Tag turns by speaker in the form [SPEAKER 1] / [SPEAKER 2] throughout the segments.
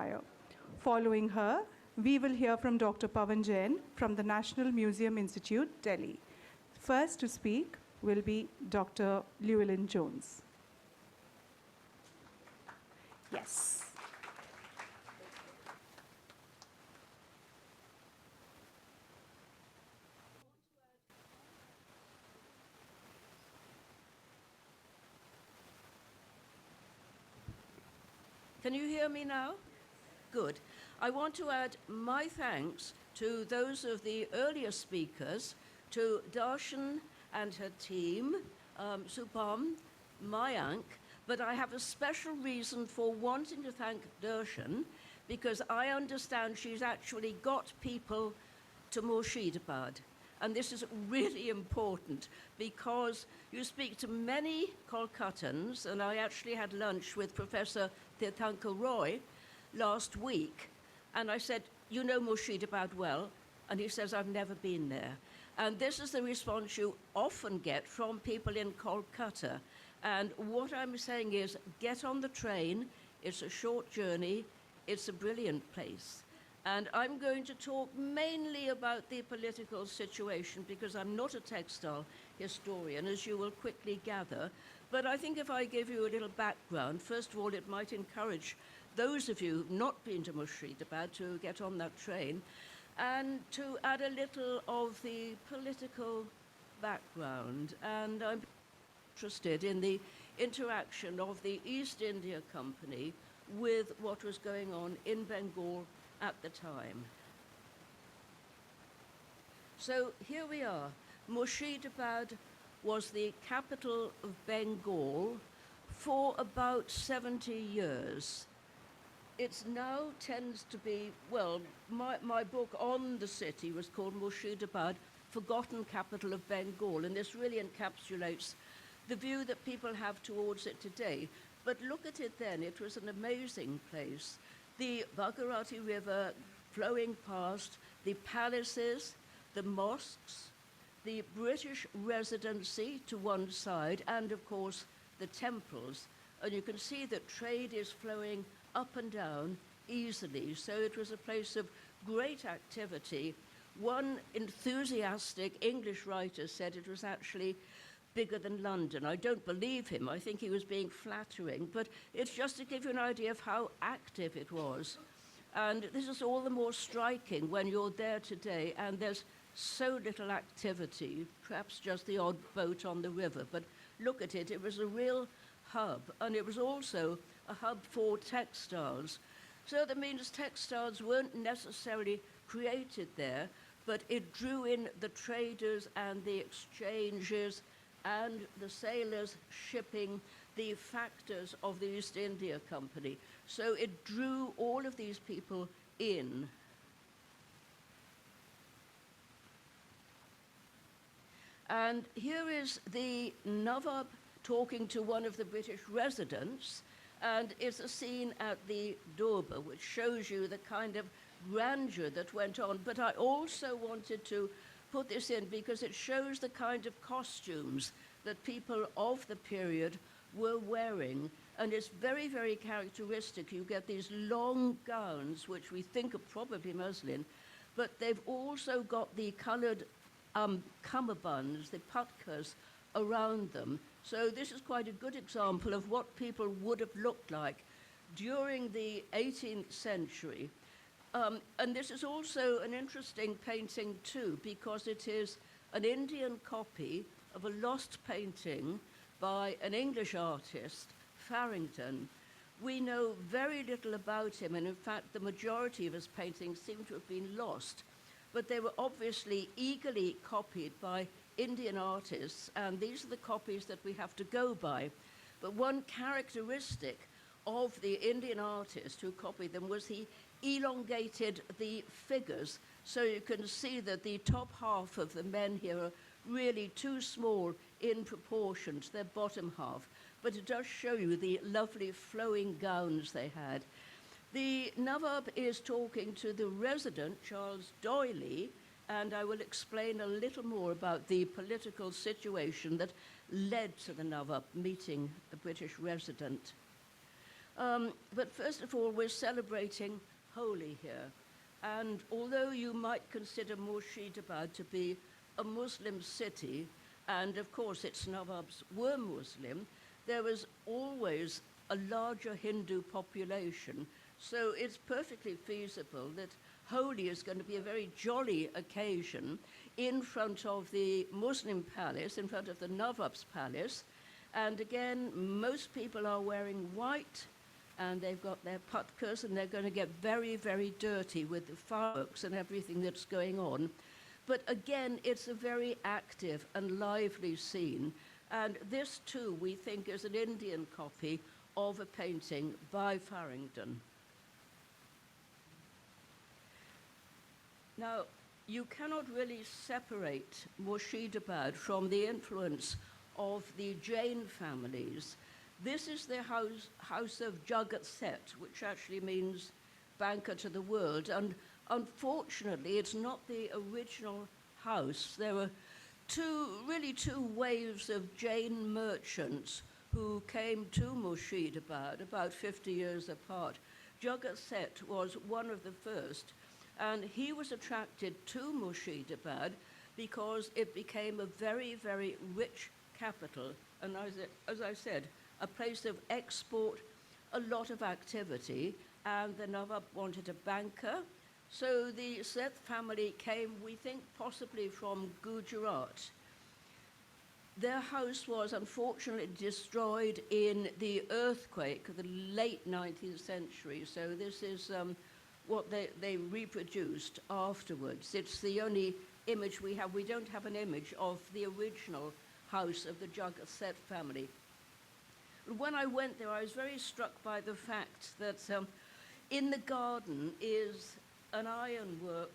[SPEAKER 1] attire. Following her, we will hear from Dr. Pawan Jain from the National Museum Institute, Delhi. First to speak will be Dr. Llewellyn-Jones. Yes.
[SPEAKER 2] Can you hear me now? Good. I want to add my thanks to those of the earlier speakers, to Darshan and her team, Supam, Mayank, but I have a special reason for wanting to thank Darshan, because I understand she's actually got people to Murshidabad. And this is really important because you speak to many Kolkatans, and I actually had lunch with Professor Tirthankar Roy last week, and I said, you know Murshidabad well? And he says, I've never been there. And this is the response you often get from people in Kolkata. And what I'm saying is, get on the train. It's a short journey. It's a brilliant place. And I'm going to talk mainly about the political situation because I'm not a textile historian, as you will quickly gather. But I think if I give you a little background, first of all, it might encourage those of you who've not been to Murshidabad to get on that train, and to add a little of the political background. And I'm interested in the interaction of the East India Company with what was going on in Bengal at the time. So here we are. Murshidabad was the capital of Bengal for about 70 years. It now tends to be, well, my book on the city was called Murshidabad, Forgotten Capital of Bengal, and this really encapsulates the view that people have towards it today. But look at it then, it was an amazing place. The Bhagirathi River flowing past, the palaces, the mosques, the British residency to one side, and of course the temples. And you can see that trade is flowing up and down easily. So it was a place of great activity. One enthusiastic English writer said it was actually bigger than London. I don't believe him. I think he was being flattering, but it's just to give you an idea of how active it was. And this is all the more striking when you're there today and there's so little activity, perhaps just the odd boat on the river. But look at it, it was a real hub, and it was also a hub for textiles. So that means textiles weren't necessarily created there, but it drew in the traders and the exchanges and the sailors shipping, the factors of the East India Company. So it drew all of these people in. And here is the Nawab talking to one of the British residents, and it's a scene at the Durbar, which shows you the kind of grandeur that went on. But I also wanted to put this in because it shows the kind of costumes that people of the period were wearing. And it's very, very characteristic. You get these long gowns, which we think are probably muslin, but they've also got the colored cummerbunds, the putkas, around them. So this is quite a good example of what people would have looked like during the 18th century. And this is also an interesting painting too, because it is an Indian copy of a lost painting by an English artist, Farrington. We know very little about him, and in fact the majority of his paintings seem to have been lost, but they were obviously eagerly copied by Indian artists, and these are the copies that we have to go by. But one characteristic of the Indian artist who copied them was he elongated the figures, so you can see that the top half of the men here are really too small in proportion to their bottom half, but it does show you the lovely flowing gowns they had. The Nawab is talking to the resident, Charles Doyley, and I will explain a little more about the political situation that led to the Nawab meeting the British resident. But first of all, we're celebrating Holi here. And although you might consider Murshidabad to be a Muslim city, and of course its Nawabs were Muslim, there was always a larger Hindu population. So it's perfectly feasible that Holi is going to be a very jolly occasion in front of the Muslim palace, in front of the Nawab's palace. And again, most people are wearing white, and they've got their putkas, and they're going to get very, very dirty with the fireworks and everything that's going on. But again, it's a very active and lively scene. And this, too, we think is an Indian copy of a painting by Farrington. Now, you cannot really separate Murshidabad from the influence of the Jain families. This is the house of Jagat Seth, which actually means banker to the world. And unfortunately, it's not the original house. There were two waves of Jain merchants who came to Murshidabad about 50 years apart. Jagat Seth was one of the first, and he was attracted to Murshidabad because it became a very, very rich capital, and as I said, a place of export, a lot of activity, and the Nawab wanted a banker. So the Seth family came, we think, possibly from Gujarat. Their house was unfortunately destroyed in the earthquake of the late 19th century, so this is what they reproduced afterwards. It's the only image we have. We don't have an image of the original house of the Jagat Seth family. When I went there, I was very struck by the fact that in the garden is an ironwork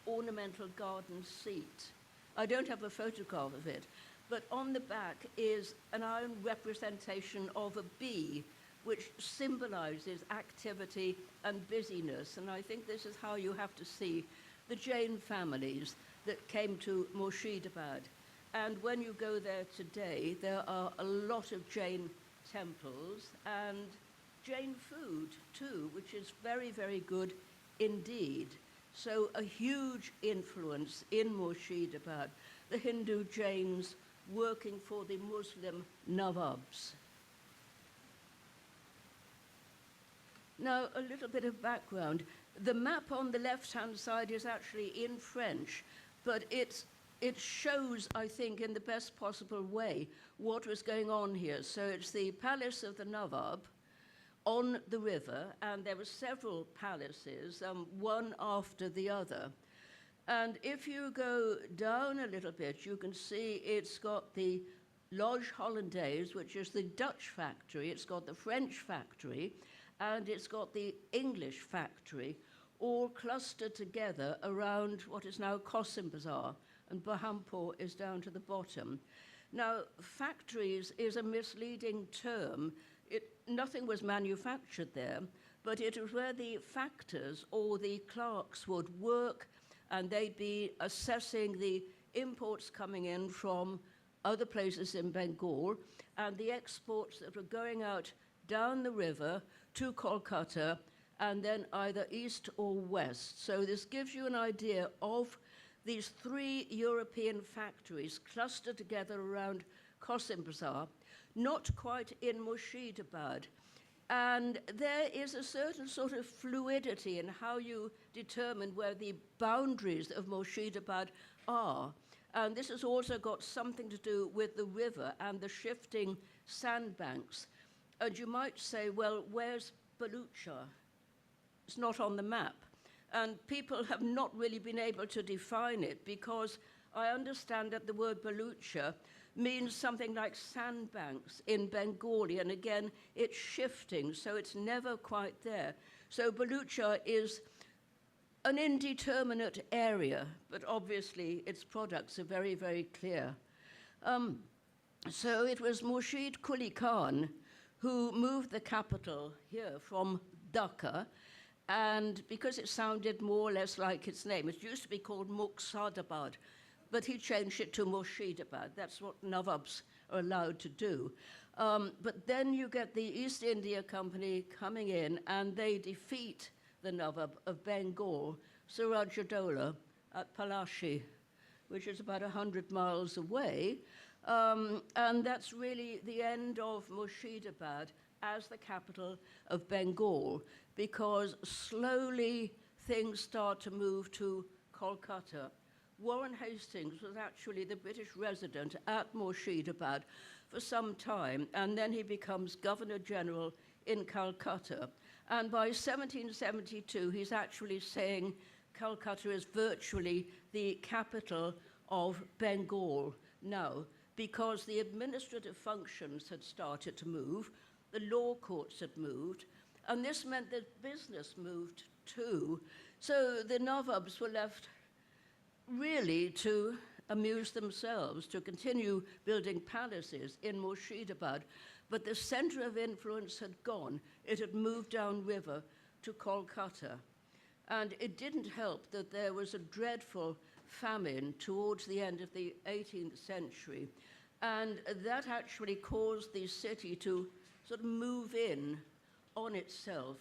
[SPEAKER 2] ornamental garden seat. I don't have a photograph of it, but on the back is an iron representation of a bee, which symbolizes activity and busyness. And I think this is how you have to see the Jain families that came to Murshidabad. And when you go there today, there are a lot of Jain temples and Jain food too, which is very, very good indeed. So a huge influence in Murshidabad, the Hindu Jains working for the Muslim Nawabs. Now, a little bit of background. The map on the left-hand side is actually in French, but it shows, I think, in the best possible way what was going on here. So it's the palace of the Nawab on the river, and there were several palaces, one after the other. And if you go down a little bit, you can see it's got the Loge Hollandaise, which is the Dutch factory, it's got the French factory, and it's got the English factory, all clustered together around what is now Cosim Bazaar, and Berhampur is down to the bottom. Now, factories is a misleading term. Nothing was manufactured there, but it was where the factors or the clerks would work, and they'd be assessing the imports coming in from other places in Bengal and the exports that were going out down the river to Kolkata and then either east or west. So this gives you an idea of these three European factories clustered together around Cosim Bazaar, not quite in Murshidabad. And there is a certain sort of fluidity in how you determine where the boundaries of Murshidabad are. And this has also got something to do with the river and the shifting sandbanks. And you might say, well, where's Balucha? It's not on the map. And people have not really been able to define it because I understand that the word Balucha means something like sandbanks in Bengali, and again, it's shifting, so it's never quite there. So Balucha is an indeterminate area, but obviously its products are very, very clear. So it was Murshid Quli Khan who moved the capital here from Dhaka, and because it sounded more or less like its name, it used to be called Murshidabad, but he changed it to Murshidabad. That's what Nawabs are allowed to do. But then you get the East India Company coming in, and they defeat the Nawab of Bengal, Surajadaulah, at Palashi, which is about 100 miles away. And that's really the end of Murshidabad as the capital of Bengal, because slowly things start to move to Kolkata. Warren Hastings was actually the British resident at Murshidabad for some time, and then he becomes Governor General in Calcutta. And by 1772, he's actually saying Calcutta is virtually the capital of Bengal now, because the administrative functions had started to move, the law courts had moved, and this meant that business moved too. So the Nawabs were left really to amuse themselves, to continue building palaces in Murshidabad, but the center of influence had gone. It had moved downriver to Kolkata. And it didn't help that there was a dreadful famine towards the end of the 18th century, and that actually caused the city to sort of move in on itself,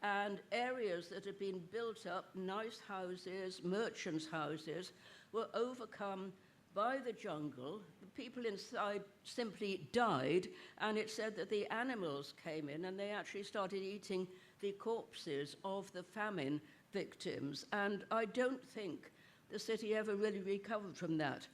[SPEAKER 2] and areas that had been built up, nice houses, merchants' houses, were overcome by the jungle. The people inside simply died, and it said that the animals came in and they actually started eating the corpses of the famine victims. And I don't think the city ever really recovered from that.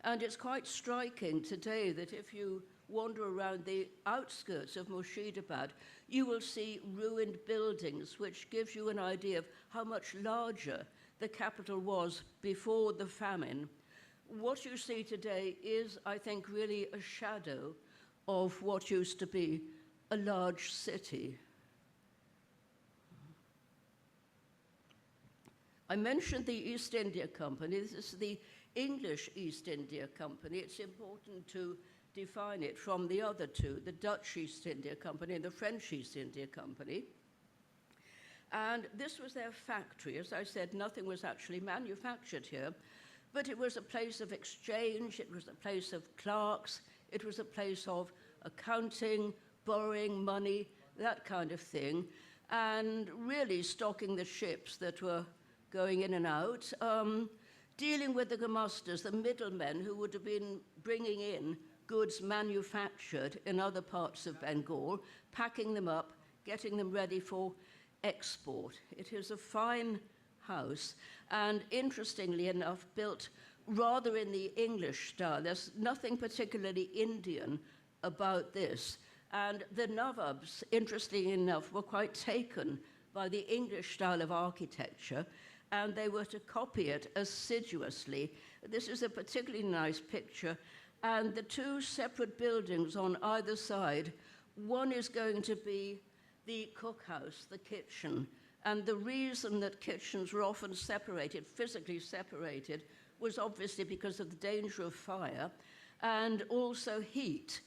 [SPEAKER 2] And it's quite striking today that if you wander around the outskirts of Murshidabad, you will see ruined buildings, which gives you an idea of how much larger the capital was before the famine. What you see today is, I think, really a shadow of what used to be a large city. I mentioned the East India Company. This is the English East India Company. It's important to define it from the other two, the Dutch East India Company and the French East India Company. And this was their factory. As I said, nothing was actually manufactured here, but it was a place of exchange, it was a place of clerks, it was a place of accounting, borrowing money, that kind of thing, and really stocking the ships that were going in and out, dealing with the gumasters, the middlemen who would have been bringing in goods manufactured in other parts of Bengal, packing them up, getting them ready for export. It is a fine house, and interestingly enough, built rather in the English style. There's nothing particularly Indian about this. And the Nawabs, interestingly enough, were quite taken by the English style of architecture, and they were to copy it assiduously. This is a particularly nice picture, and the two separate buildings on either side, one is going to be the cookhouse, the kitchen, and the reason that kitchens were often separated, physically separated, was obviously because of the danger of fire and also heat.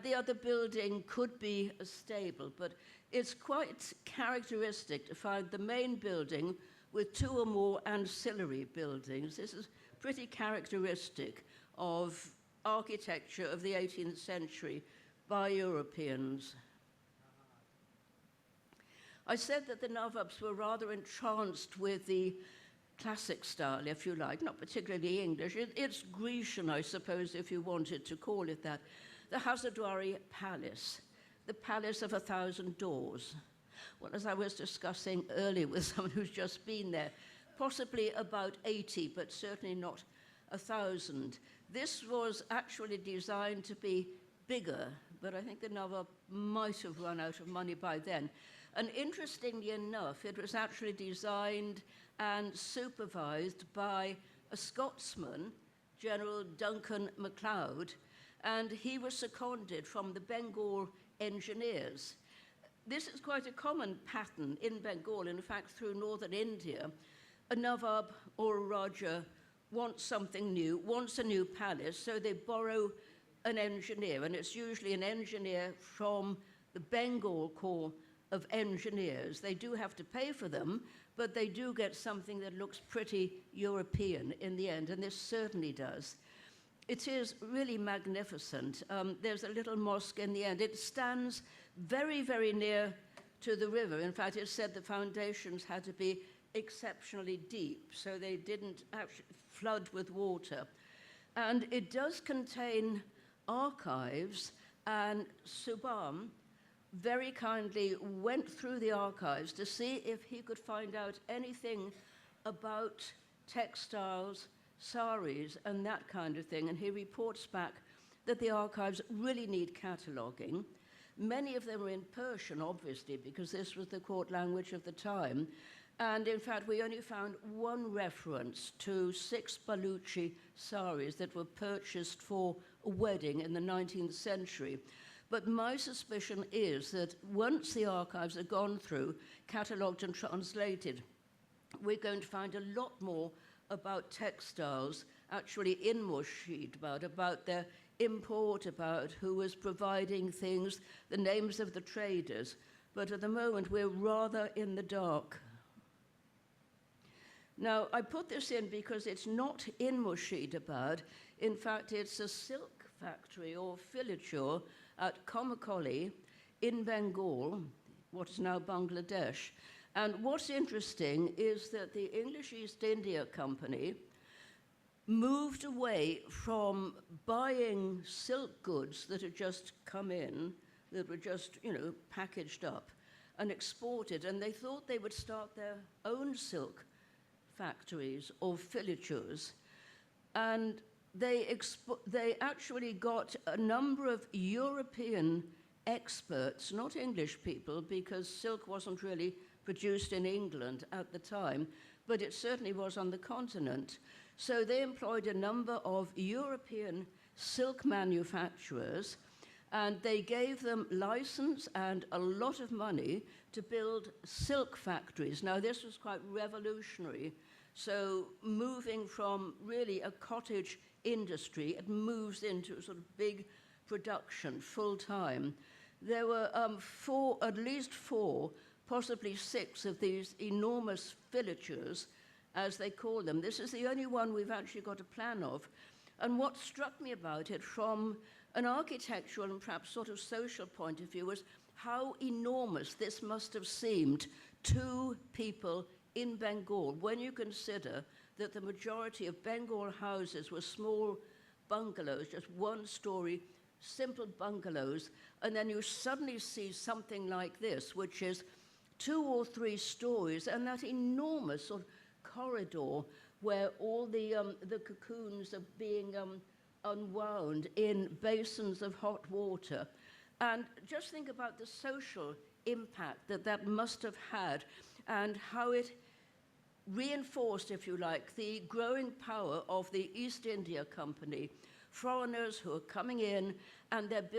[SPEAKER 2] The other building could be a stable, but it's quite characteristic to find the main building with two or more ancillary buildings. This is pretty characteristic of architecture of the 18th century by Europeans. I said that the Nawabs were rather entranced with the classic style, if you like, not particularly English. It's Grecian, I suppose, if you wanted to call it that. The Hazardwari Palace, the Palace of 1,000 Doors. Well, as I was discussing earlier with someone who's just been there, possibly about 80, but certainly not 1,000. This was actually designed to be bigger, but I think the Nawab might have run out of money by then. And interestingly enough, it was actually designed and supervised by a Scotsman, General Duncan MacLeod, and he was seconded from the Bengal engineers. This is quite a common pattern in Bengal, in fact, through northern India. A Nawab or a Raja wants something new, wants a new palace, so they borrow an engineer, and it's usually an engineer from the Bengal Corps of Engineers. They do have to pay for them, but they do get something that looks pretty European in the end, and this certainly does. it is really magnificent. There's a little mosque in the end. It stands very, very near to the river. In fact, it's said the foundations had to be exceptionally deep, so they didn't actually flood with water. And it does contain archives, and Subham very kindly went through the archives to see if he could find out anything about textiles, saris, and that kind of thing. And he reports back that the archives really need cataloguing. Many of them are in Persian, obviously, because this was the court language of the time. And in fact, we only found one reference to 6 Baluchi saris that were purchased for a wedding in the 19th century. But my suspicion is that once the archives are gone through, catalogued and translated, we're going to find a lot more about textiles actually in Murshidabad, about their import, about who was providing things, the names of the traders. But at the moment, we're rather in the dark. Now, I put this in because it's not in Murshidabad. In fact, it's a silk factory or filature at Komakoli in Bengal, what is now Bangladesh. And what's interesting is that the English East India Company moved away from buying silk goods that had just come in, that were just, packaged up and exported, and they thought they would start their own silk factories or filatures. And they actually got a number of European experts, not English people, because silk wasn't really produced in England at the time, but it certainly was on the continent. So they employed a number of European silk manufacturers, and they gave them license and a lot of money to build silk factories. Now, this was quite revolutionary. So moving from really a cottage industry, it moves into a sort of big production, full-time. There were at least four, possibly 6 of these enormous filatures, as they call them. This is the only one we've actually got a plan of. And what struck me about it from an architectural and perhaps sort of social point of view was how enormous this must have seemed to people in Bengal when you consider that the majority of Bengal houses were small bungalows, just one-story, simple bungalows, and then you suddenly see something like this, which is 2 or 3 stories, and that enormous sort of corridor where all the cocoons are being unwound in basins of hot water. And just think about the social impact that that must have had and how it reinforced, if you like, the growing power of the East India Company, foreigners who are coming in and they're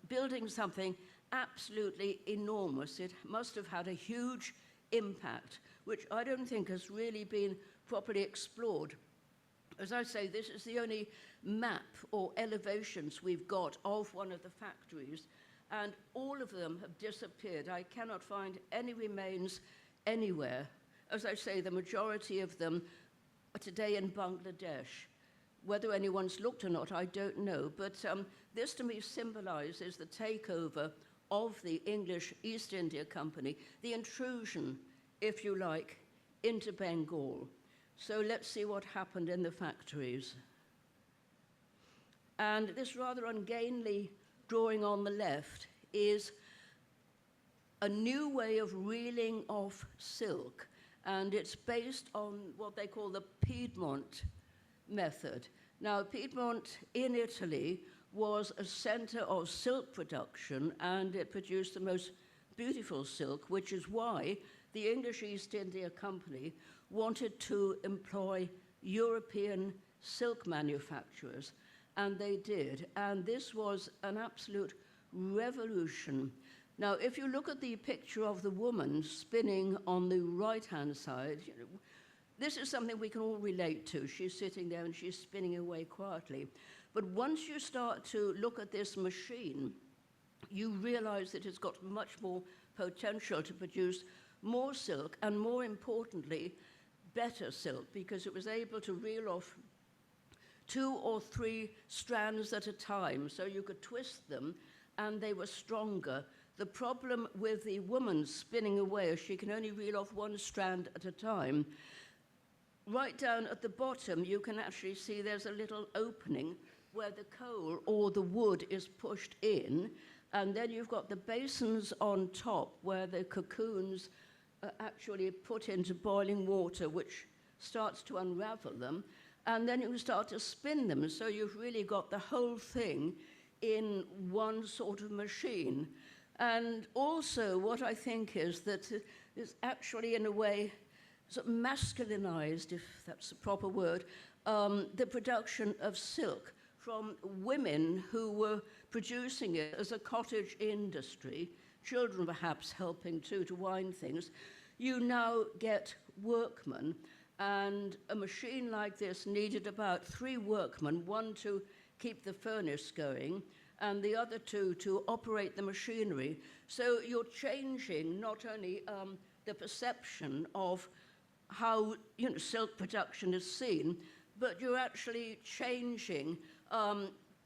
[SPEAKER 2] building something absolutely enormous. It must have had a huge impact, which I don't think has really been properly explored. As I say, this is the only map or elevations we've got of one of the factories, and all of them have disappeared. I cannot find any remains anywhere. As I say, the majority of them are today in Bangladesh. Whether anyone's looked or not, I don't know. But this to me symbolizes the takeover of the English East India Company, the intrusion, if you like, into Bengal. So let's see what happened in the factories. And this rather ungainly drawing on the left is a new way of reeling off silk, and it's based on what they call the Piedmont method. Now, Piedmont in Italy was a center of silk production, and it produced the most beautiful silk, which is why the English East India Company wanted to employ European silk manufacturers, and they did. And this was an absolute revolution. Now, if you look at the picture of the woman spinning on the right-hand side, this is something we can all relate to. She's sitting there and she's spinning away quietly. But once you start to look at this machine, you realize that it's got much more potential to produce more silk, and more importantly, better silk, because it was able to reel off 2 or 3 strands at a time, so you could twist them and they were stronger. The problem with the woman spinning away is she can only reel off 1 strand at a time. Right down at the bottom, you can actually see there's a little opening where the coal or the wood is pushed in, and then you've got the basins on top where the cocoons are actually put into boiling water, which starts to unravel them, and then you start to spin them, so you've really got the whole thing in one sort of machine. And also what I think is that it's actually, in a way, sort of masculinized, if that's the proper word, the production of silk from women who were producing it as a cottage industry, children perhaps helping too to wind things. You now get workmen, and a machine like this needed about 3 workmen, 1 to keep the furnace going, and the other 2 to operate the machinery. So you're changing not only the perception of how silk production is seen, but you're actually changing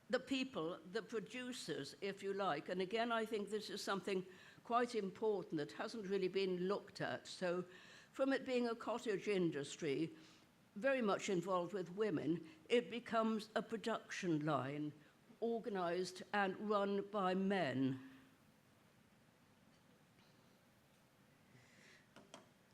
[SPEAKER 2] the people, the producers, if you like. And again, I think this is something quite important that hasn't really been looked at. So from it being a cottage industry, very much involved with women, it becomes a production line, organized and run by men.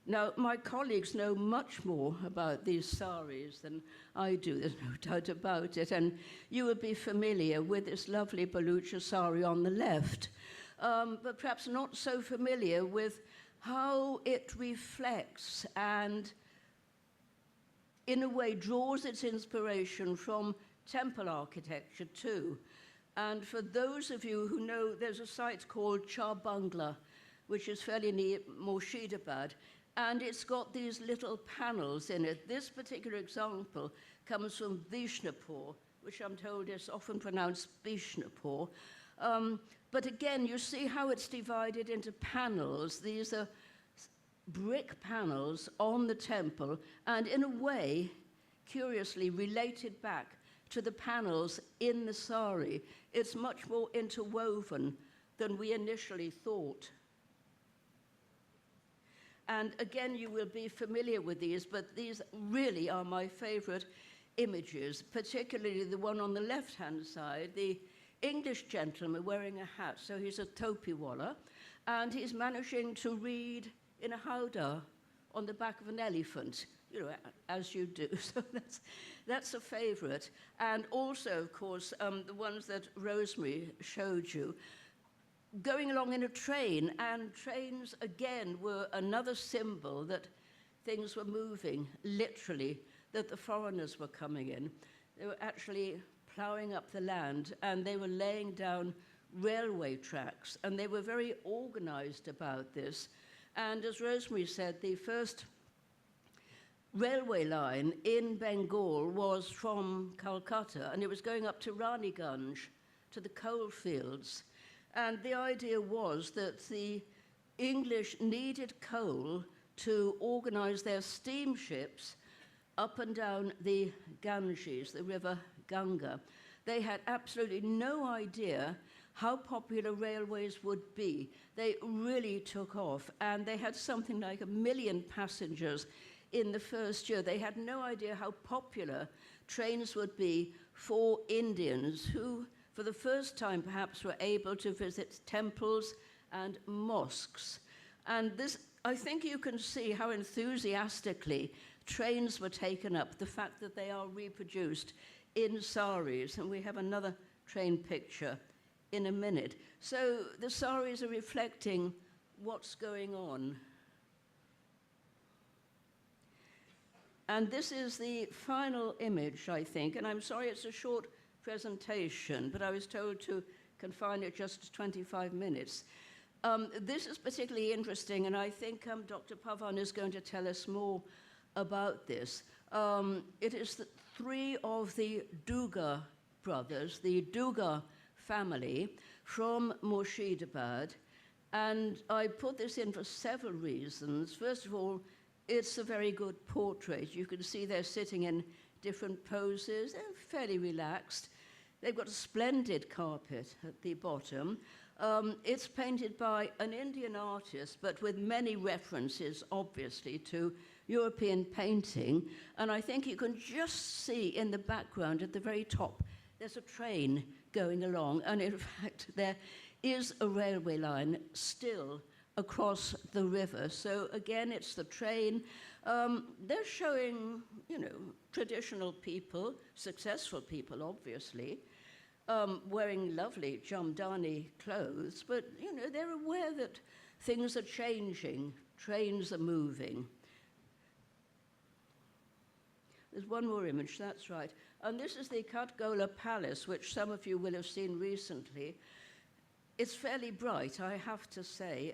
[SPEAKER 2] Now, my colleagues know much more about these saris than I do, there's no doubt about it, and you would be familiar with this lovely Balucha sari on the left, but perhaps not so familiar with how it reflects and, in a way, draws its inspiration from temple architecture too. And for those of you who know, there's a site called Char Bangla, which is fairly near Murshidabad, and it's got these little panels in it. This particular example comes from Vishnupur, which I'm told is often pronounced Bishnupur. But again, you see how it's divided into panels. These are brick panels on the temple, and in a way, curiously related back to the panels in the sari. It's much more interwoven than we initially thought. And again, you will be familiar with these, but these really are my favorite images, particularly the one on the left-hand side, the English gentleman wearing a hat. So he's a topiwala, and he's managing to read in a howdah on the back of an elephant, as you do. So that's a favorite. And also, of course, the ones that Rosemary showed you, going along in a train, and trains, again, were another symbol that things were moving, literally, that the foreigners were coming in. They were actually ploughing up the land, and they were laying down railway tracks, and they were very organized about this. And as Rosemary said, the first railway line in Bengal was from Calcutta, and it was going up to Raniganj, to the coal fields. And the idea was that the English needed coal to organize their steamships up and down the Ganges, the river Ganga. They had absolutely no idea how popular railways would be. They really took off, and they had something like 1 million passengers in the first year. They had no idea how popular trains would be for Indians who, for the first time perhaps, were able to visit temples and mosques. And this, I think you can see how enthusiastically trains were taken up, the fact that they are reproduced in saris, and we have another train picture in a minute. So the saris are reflecting what's going on. And this is the final image, I think, and I'm sorry it's a short presentation, but I was told to confine it just to 25 minutes. This is particularly interesting, and I think Dr. Pawan is going to tell us more about this. It is the 3 of the Duga brothers, the Duga family from Murshidabad, and I put this in for several reasons. First of all, it's a very good portrait. You can see they're sitting in different poses. They're fairly relaxed. They've got a splendid carpet at the bottom. It's painted by an Indian artist, but with many references, obviously, to European painting. And I think you can just see in the background at the very top, there's a train going along. And in fact, there is a railway line still across the river. So again, it's the train. They're showing, traditional people, successful people, obviously, wearing lovely jamdani clothes, but, they're aware that things are changing, trains are moving. There's one more image, that's right. And this is the Katgola Palace, which some of you will have seen recently. It's fairly bright, I have to say.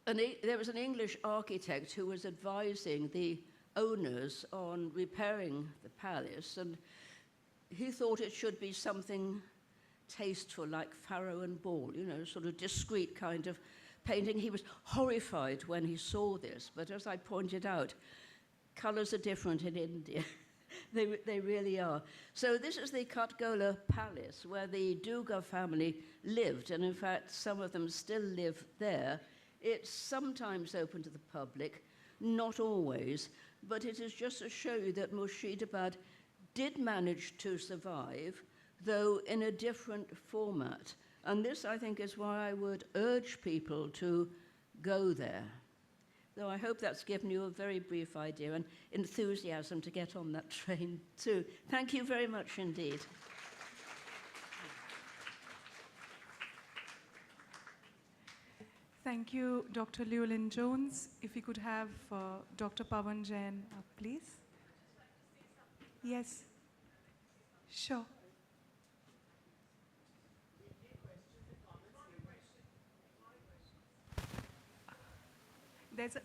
[SPEAKER 2] There was an English architect who was advising the owners on repairing the palace, and he thought it should be something tasteful, like Pharaoh and Ball, sort of discreet kind of painting. He was horrified when he saw this, but as I pointed out, colors are different in India. They really are. So this is the Katgola Palace, where the Duga family lived, and in fact, some of them still live there. It's sometimes open to the public, not always, but it is just to show you that Murshidabad did manage to survive, though in a different format. And this, I think, is why I would urge people to go there. Though I hope that's given you a very brief idea and enthusiasm to get on that train too. Thank you very much indeed.
[SPEAKER 1] Thank you, Dr. Llewellyn-Jones. If we could have Dr. Pawan Jain up, please. Yes. Sure.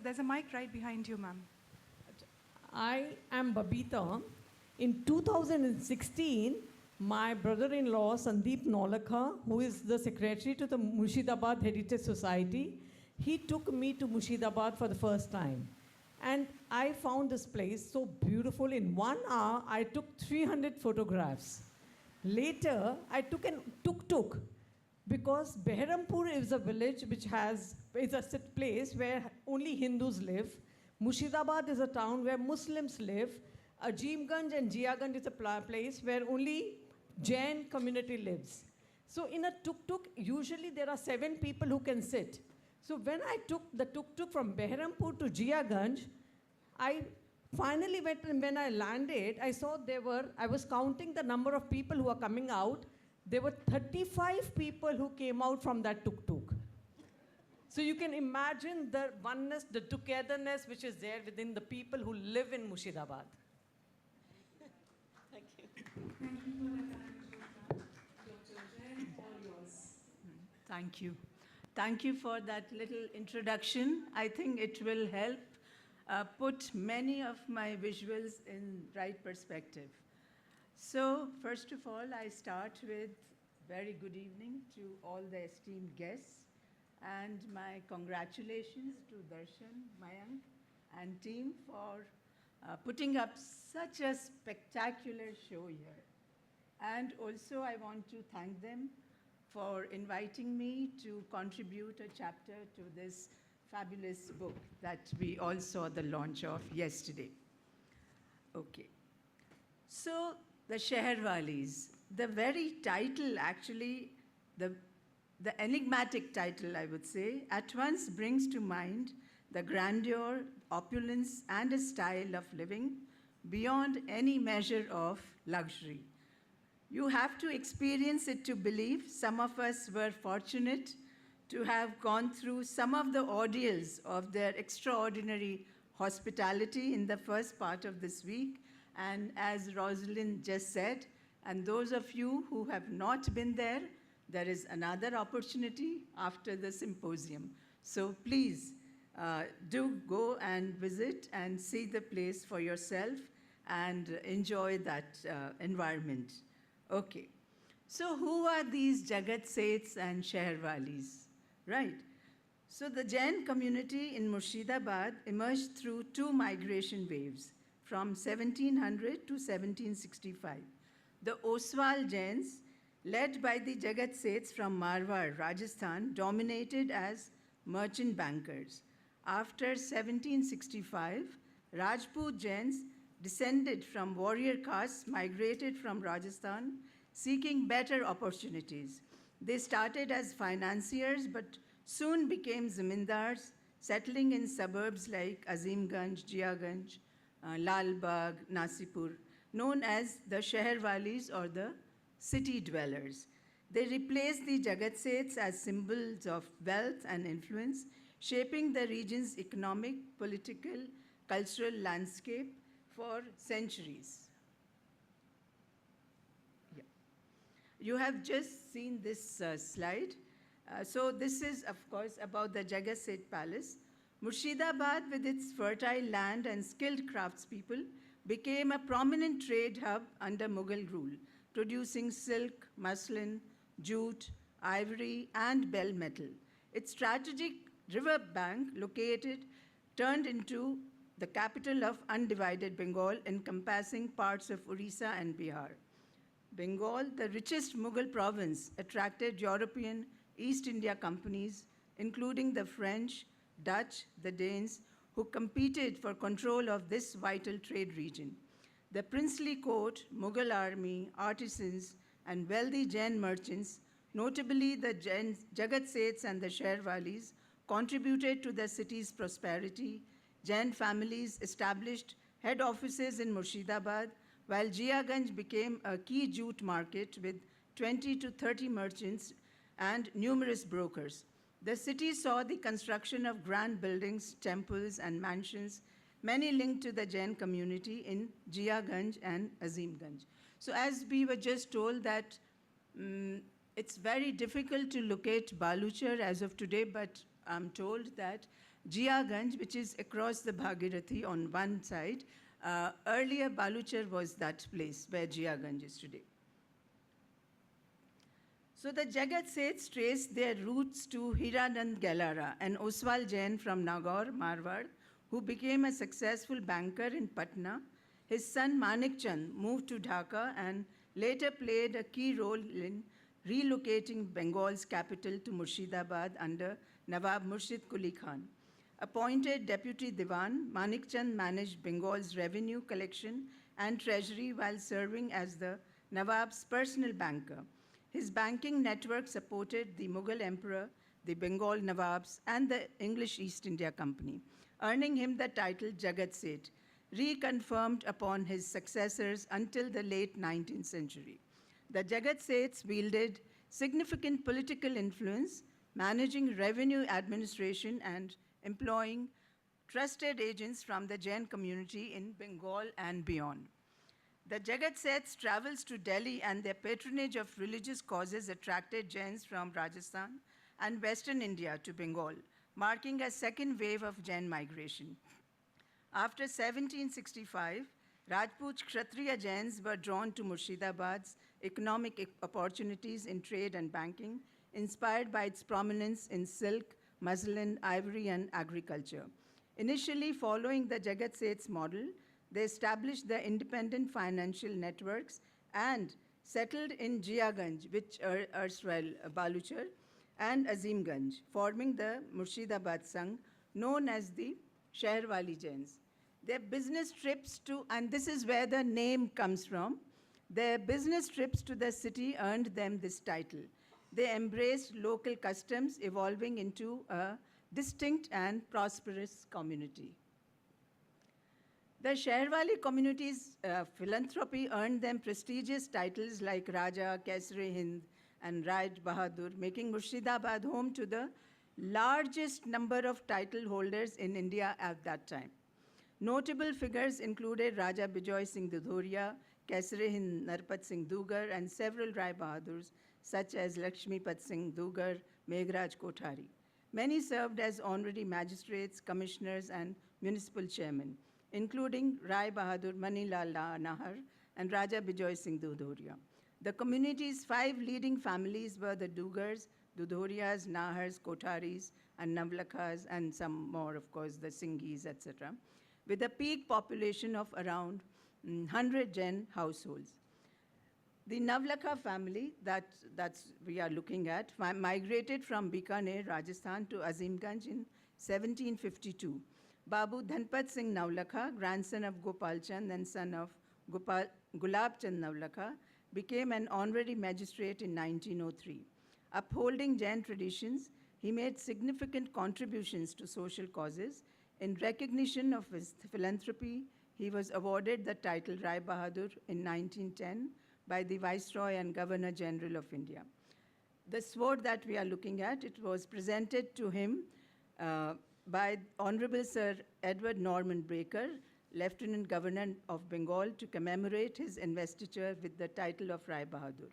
[SPEAKER 1] There's a mic right behind you, ma'am.
[SPEAKER 3] I am Babita. In 2016, my brother-in-law, Sandeep Nolakha, who is the secretary to the Murshidabad Heritage Society, he took me to Murshidabad for the first time. And I found this place so beautiful. In 1 hour, I took 300 photographs. Later, I took a tuk-tuk, because Behrampur is a village which is a place where only Hindus live. Murshidabad is a town where Muslims live. Ajimganj and Jiaganj is a place where only Jain community lives. So in a tuk-tuk, usually there are 7 people who can sit. So when I took the tuk-tuk from Behrampur to Jiaganj, I finally went, and when I landed, I was counting the number of people who are coming out. There were 35 people who came out from that tuk-tuk. So you can imagine the oneness, the togetherness which is there within the people who live in Murshidabad.
[SPEAKER 2] Thank you.
[SPEAKER 1] Thank you for that, Dr. Jain. All yours.
[SPEAKER 4] Thank you. Thank you for that little introduction. I think it will help put many of my visuals in right perspective. So, first of all, I start with very good evening to all the esteemed guests, and my congratulations to Darshan, Mayank, and team for putting up such a spectacular show here. And also, I want to thank them for inviting me to contribute a chapter to this fabulous book that we all saw the launch of yesterday. Okay. So, the Sheherwalis, the very title actually, the enigmatic title, I would say, at once brings to mind the grandeur, opulence, and a style of living beyond any measure of luxury. You have to experience it to believe. Some of us were fortunate to have gone through some of the ordeals of their extraordinary hospitality in the first part of this week. And as Rosalind just said, and those of you who have not been there, there is another opportunity after the symposium. So please do go and visit and see the place for yourself and enjoy that environment. Okay. So who are these Jagat Seths and Sheherwalis? Right. So the Jain community in Murshidabad emerged through two migration waves from 1700 to 1765. The Oswal Jains, led by the Jagat Seths from Marwar, Rajasthan, dominated as merchant bankers. After 1765, Rajput Jains, descended from warrior castes, migrated from Rajasthan seeking better opportunities. They started as financiers but soon became zamindars, settling in suburbs like Azimganj, Jiaganj, Lalbagh, Nasipur, known as the Sheherwalis or the city dwellers. They replaced the Jagat Seths as symbols of wealth and influence, shaping the region's economic, political, cultural landscape for centuries. Yeah. You have just seen this slide. So this is, of course, about the Jagat Seth Palace. Murshidabad, with its fertile land and skilled craftspeople, became a prominent trade hub under Mughal rule, producing silk, muslin, jute, ivory, and bell metal. Its strategic river bank turned into the capital of undivided Bengal, encompassing parts of Orissa and Bihar. Bengal, the richest Mughal province, attracted European East India companies, including the French, Dutch, the Danes, who competed for control of this vital trade region. The princely court, Mughal army, artisans, and wealthy Jain merchants, notably the Jagat Seths and the Sheherwalis, contributed to the city's prosperity. Jain families established head offices in Murshidabad, while Jiaganj became a key jute market with 20 to 30 merchants and numerous brokers. The city saw the construction of grand buildings, temples, and mansions, many linked to the Jain community in Jiaganj and Azimganj. So as we were just told that it's very difficult to locate Baluchar as of today, but I'm told that Jiaganj, which is across the Bhagirathi on one side, earlier Baluchar was that place where Jiaganj is today. So the Jagat Seths traced their roots to Hiranand Galara, an Oswal Jain from Nagaur, Marwar, who became a successful banker in Patna. His son Manik Chand moved to Dhaka and later played a key role in relocating Bengal's capital to Murshidabad under Nawab Murshid Quli Khan. Appointed Deputy Diwan, Manik Chand managed Bengal's revenue collection and treasury while serving as the Nawab's personal banker. His banking network supported the Mughal Emperor, the Bengal Nawabs, and the English East India Company, earning him the title Jagat Seth, reconfirmed upon his successors until the late 19th century. The Jagat Seths wielded significant political influence, managing revenue administration and employing trusted agents from the Jain community in Bengal and beyond. The Jagat Seths' travels to Delhi and their patronage of religious causes attracted Jains from Rajasthan and Western India to Bengal, marking a second wave of Jain migration. After 1765, Rajput Kshatriya Jains were drawn to Murshidabad's economic opportunities in trade and banking, inspired by its prominence in silk, muslin, ivory, and agriculture. Initially following the Jagat Seths model, they established their independent financial networks and settled in Jiaganj, which erstwhile Baluchar, and Azimganj, forming the Murshidabad Sangh, known as the Sheherwali Jains. Their business trips to, and this is where the name comes from, their business trips to the city earned them this title. They embraced local customs, evolving into a distinct and prosperous community. The Sheherwali community's philanthropy earned them prestigious titles like Raja, Kaisar-e-Hind, and Raj Bahadur, making Murshidabad home to the largest number of title holders in India at that time. Notable figures included Raja Bijoy Singh Dudhoria, Kaisar-e-Hind Narpat Singh Dugar, and several Rai Bahadurs such as Lakshmipat Singh Dugar, Meghraj Kothari. Many served as honorary magistrates, commissioners, and municipal chairmen, including Rai Bahadur Manilal Nahar and Raja Bijoy Singh Dudhoria. The community's 5 leading families were the Dugars, Dudhoriyas, Nahars, Kotharis, and Navlakhas, and some more, of course, the Singhis, etc., with a peak population of around 100 Jain households. The Navlakha family that's we are looking at migrated from Bikaner, Rajasthan to Azimganj in 1752. Babu Dhanpat Singh Navlakha, grandson of Gopal Chand and son of Gulab Chand Navlakha, became an honorary magistrate in 1903. Upholding Jain traditions, he made significant contributions to social causes. In recognition of his philanthropy, he was awarded the title Rai Bahadur in 1910 by the Viceroy and Governor General of India. The sword that we are looking at, it was presented to him by Honorable Sir Edward Norman Baker, Lieutenant Governor of Bengal, to commemorate his investiture with the title of Rai Bahadur.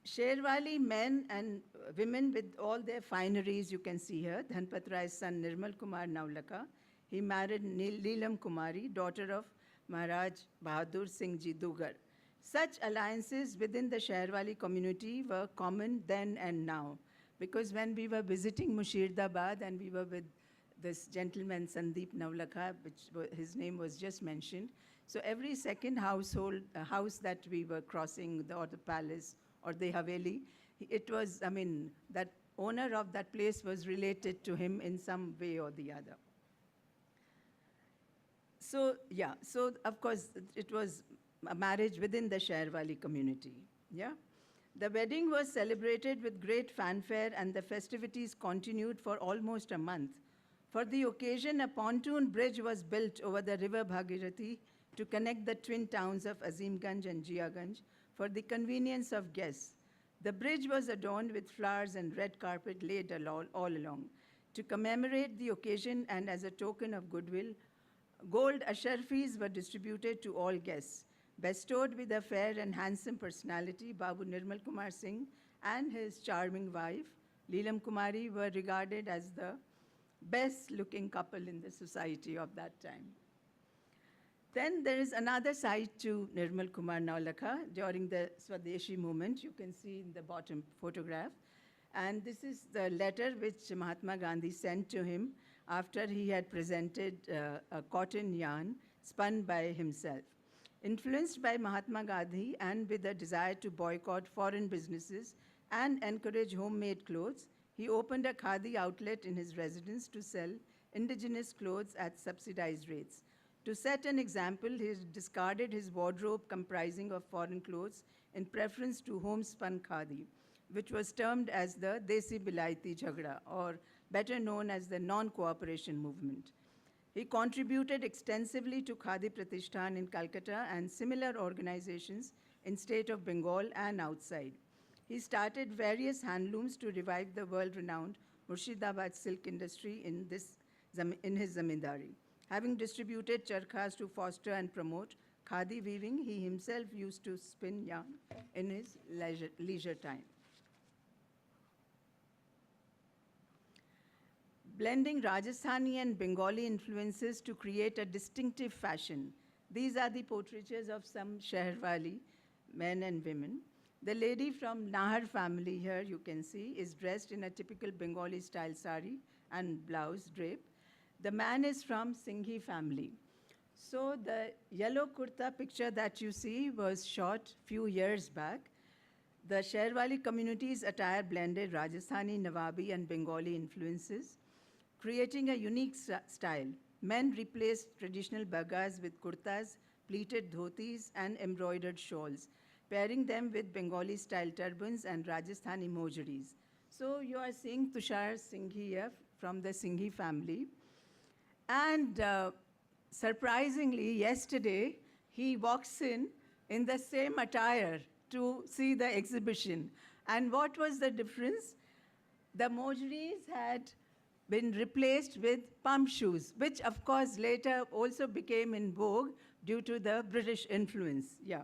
[SPEAKER 4] Sherwali men and women with all their fineries, you can see here. Dhanpat Rai's son Nirmal Kumar Navlakha, he married Leelam Kumari, daughter of Maharaj Bahadur Singh Ji Dugar. Such alliances within the Sherwali community were common then and now, because when we were visiting Murshidabad and we were with this gentleman Sandeep Navlakha, his name was just mentioned, so every second household, house that we were crossing, or the palace or the Haveli, it was, I mean, that owner of that place was related to him in some way or the other. So, yeah, so of course, it was a marriage within the Sherwali community, yeah? The wedding was celebrated with great fanfare and the festivities continued for almost a month. For the occasion, a pontoon bridge was built over the river Bhagirathi to connect the twin towns of Azimganj and Jiaganj for the convenience of guests. The bridge was adorned with flowers and red carpet laid all along. To commemorate the occasion and as a token of goodwill, gold asharfis were distributed to all guests. Bestowed with a fair and handsome personality, Babu Nirmal Kumar Singh and his charming wife, Leelam Kumari, were regarded as the best-looking couple in the society of that time. Then there is another side to Nirmal Kumar Navlakha during the Swadeshi movement. You can see in the bottom photograph. And this is the letter which Mahatma Gandhi sent to him after he had presented a cotton yarn spun by himself. Influenced by Mahatma Gandhi and with a desire to boycott foreign businesses and encourage homemade clothes, he opened a khadi outlet in his residence to sell indigenous clothes at subsidized rates. To set an example, he discarded his wardrobe comprising of foreign clothes in preference to homespun khadi, which was termed as the Desi Bilaiti Jhagda, or better known as the non-cooperation movement. He contributed extensively to Khadi Pratishthan in Calcutta and similar organizations in state of Bengal and outside. He started various handlooms to revive the world-renowned Murshidabad silk industry in his zamindari. Having distributed charkhas to foster and promote khadi weaving, he himself used to spin yarn in his leisure time. Blending Rajasthani and Bengali influences to create a distinctive fashion. These are the portraitures of some Sheherwali men and women. The lady from Nahar family here, you can see, is dressed in a typical Bengali style sari and blouse drape. The man is from Singhi family. So the yellow kurta picture that you see was shot few years back. The Sheherwali community's attire blended Rajasthani, Nawabi, and Bengali influences, creating a unique style. Men replaced traditional bagas with kurtas, pleated dhotis, and embroidered shawls, pairing them with Bengali-style turbans and Rajasthani mojaris. So you are seeing Tushar Singhi here from the Singhi family. And surprisingly, yesterday, he walks in the same attire to see the exhibition. And what was the difference? The mojaris had been replaced with pump shoes, which of course later also became in vogue due to the British influence, yeah.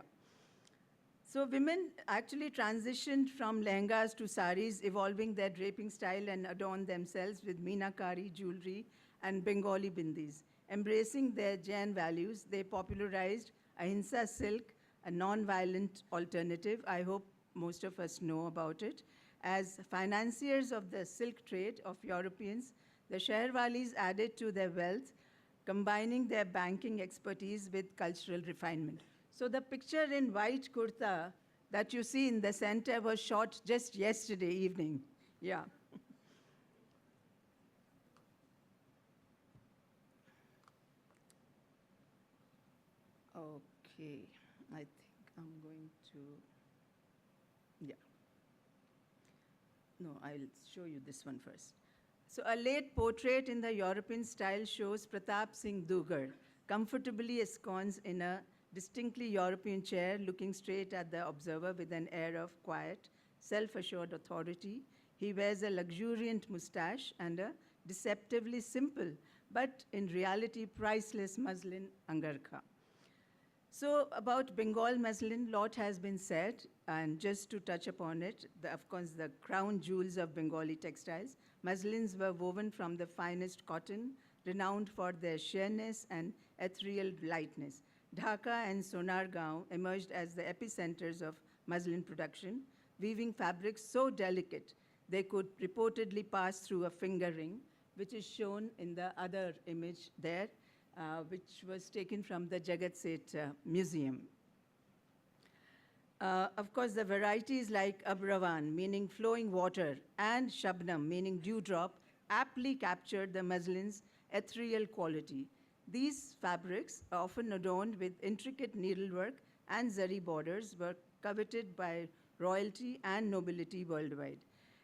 [SPEAKER 4] So women actually transitioned from lehengas to saris, evolving their draping style and adorned themselves with meenakari, jewelry, and Bengali bindis. Embracing their Jain values, they popularized ahimsa silk, a non-violent alternative. I hope most of us know about it. As financiers of the silk trade of Europeans, the Sheherwalis added to their wealth, combining their banking expertise with cultural refinement. So the picture in white kurta that you see in the center was shot just yesterday evening. Yeah. Okay, I think I'm going to, yeah. No, I'll show you this one first. So a late portrait in the European style shows Pratap Singh Dugar comfortably ensconced in a distinctly European chair, looking straight at the observer with an air of quiet, self-assured authority. He wears a luxuriant mustache and a deceptively simple, but in reality priceless muslin angarkha. So about Bengal muslin, lot has been said, and just to touch upon it, of course, the crown jewels of Bengali textiles, muslins were woven from the finest cotton, renowned for their sheerness and ethereal lightness. Dhaka and Sonargaon emerged as the epicenters of muslin production, weaving fabrics so delicate they could reportedly pass through a finger ring, which is shown in the other image there, which was taken from the Jagat Seth Museum. Of course, the varieties like Abravan, meaning flowing water, and Shabnam, meaning dewdrop, aptly captured the muslin's ethereal quality. These fabrics, often adorned with intricate needlework and zari borders, were coveted by royalty and nobility worldwide.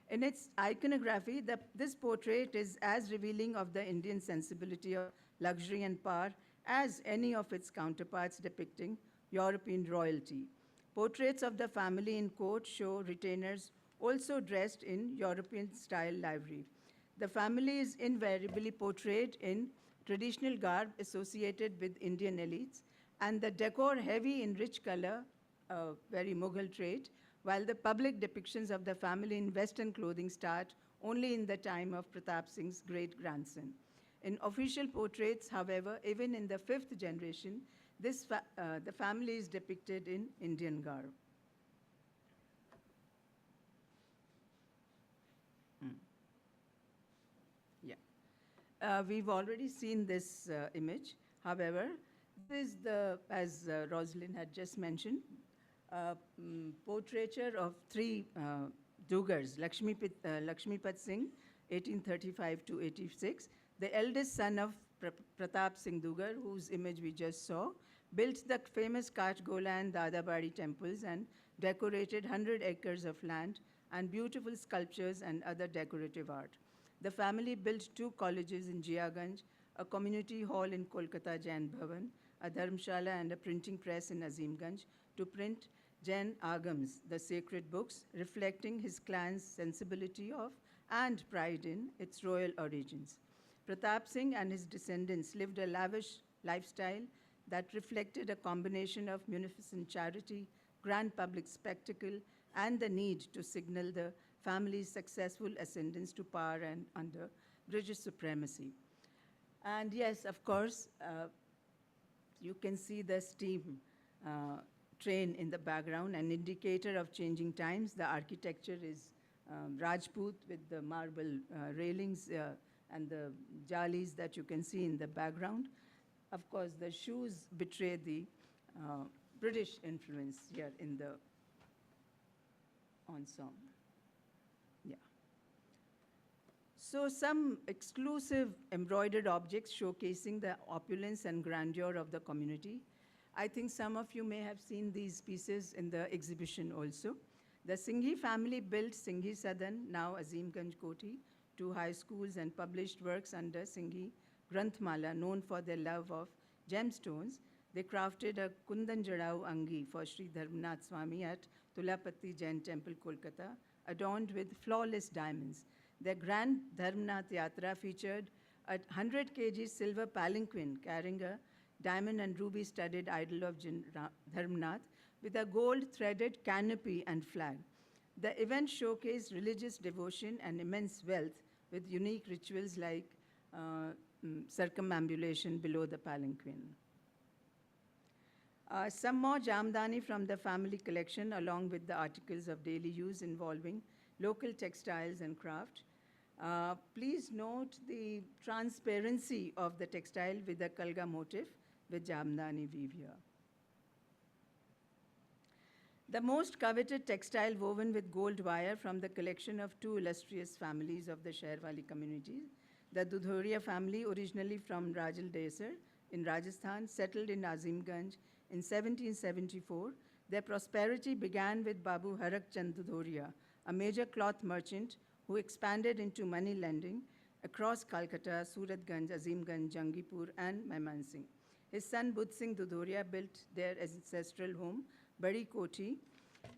[SPEAKER 4] In its iconography, this portrait is as revealing of the Indian sensibility of luxury and power as any of its counterparts depicting European royalty. Portraits of the family in court show retainers also dressed in European-style livery. The family is invariably portrayed in traditional garb associated with Indian elites, and the decor heavy in rich color, very Mughal trait, while the public depictions of the family in Western clothing start only in the time of Pratap Singh's great-grandson. In official portraits, however, even in the fifth generation, the family is depicted in Indian garb. Yeah. We've already seen this image. However, this is as Rosalind had just mentioned, portraiture of three Dugars, Lakshmipat Singh, 1835 to 86, the eldest son of Pratap Singh Dugar, whose image we just saw, built the famous Kathgola and Dadabari temples and decorated 100 acres of land and beautiful sculptures and other decorative art. The family built 2 colleges in Jiaganj, a community hall in Kolkata Jain Bhavan, a dharmshala and a printing press in Azimganj to print Jain Agams, the sacred books, reflecting his clan's sensibility of and pride in its royal origins. Pratap Singh and his descendants lived a lavish lifestyle that reflected a combination of munificent charity, grand public spectacle, and the need to signal the family's successful ascendance to power and under British supremacy. And yes, of course, you can see the steam train in the background, an indicator of changing times. The architecture is Rajput with the marble railings and the jalis that you can see in the background. Of course, the shoes betray the British influence here in the ensemble. Yeah. So some exclusive embroidered objects showcasing the opulence and grandeur of the community. I think some of you may have seen these pieces in the exhibition also. The Singhi family built Singhi Sadan, now Azimganj Koti, 2 high schools and published works under Singhi Granthmala, known for their love of gemstones. They crafted a Kundan Jadau Angi for Sri Dharmnath Swami at Tulapatti Jain Temple, Kolkata, adorned with flawless diamonds. Their grand Dharmnath Yatra featured a 100 kg silver palanquin carrying a diamond and ruby studded idol of Dharmnath with a gold threaded canopy and flag. The event showcased religious devotion and immense wealth with unique rituals like circumambulation below the palanquin. Some more jamdani from the family collection, along with the articles of daily use involving local textiles and craft. Please note the transparency of the textile with the kalga motif with jamdani weave here. The most coveted textile woven with gold wire from the collection of two illustrious families of the Sherwali community, the Dudhoria family, originally from Rajal Desar in Rajasthan, settled in Azimganj in 1774. Their prosperity began with Babu Harak Chand Dudhoria, a major cloth merchant who expanded into money lending across Calcutta, Suratganj, Azimganj, Jangipur, and Maimansingh. His son Budh Singh Dudhoria built their ancestral home, Badi Koti,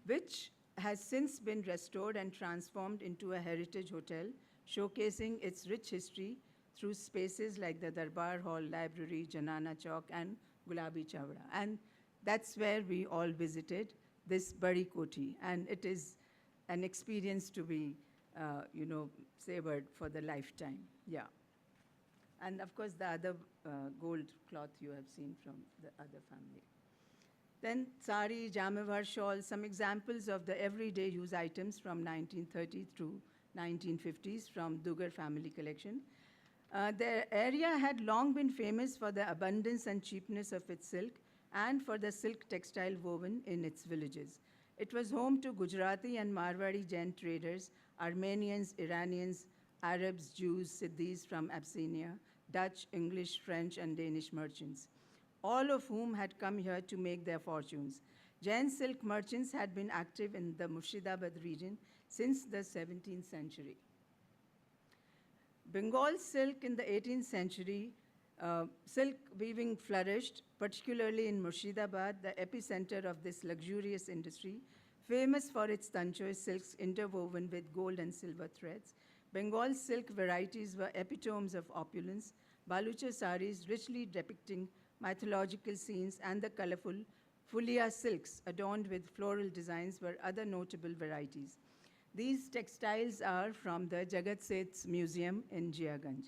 [SPEAKER 4] which has since been restored and transformed into a heritage hotel, showcasing its rich history through spaces like the Darbar Hall, Library, Janana Chowk, and Gulabi Chawda. And that's where we all visited, this Badi Koti, and it is an experience to be, savored for the lifetime. Yeah. And of course, the other gold cloth you have seen from the other family. Then sari, jamavar shawl, some examples of the everyday use items from 1930 through 1950s from Dugar family collection. The area had long been famous for the abundance and cheapness of its silk and for the silk textile woven in its villages. It was home to Gujarati and Marwari Jain traders, Armenians, Iranians, Arabs, Jews, Siddhis from Abyssinia, Dutch, English, French, and Danish merchants, all of whom had come here to make their fortunes. Jain silk merchants had been active in the Murshidabad region since the 17th century. Bengal silk in the 18th century, silk weaving flourished, particularly in Murshidabad, the epicenter of this luxurious industry, famous for its tanchoy silks interwoven with gold and silver threads. Bengal silk varieties were epitomes of opulence, Balucha saris richly depicting mythological scenes, and the colorful fulia silks adorned with floral designs were other notable varieties. These textiles are from the Jagat Seth's Museum in Jiaganj.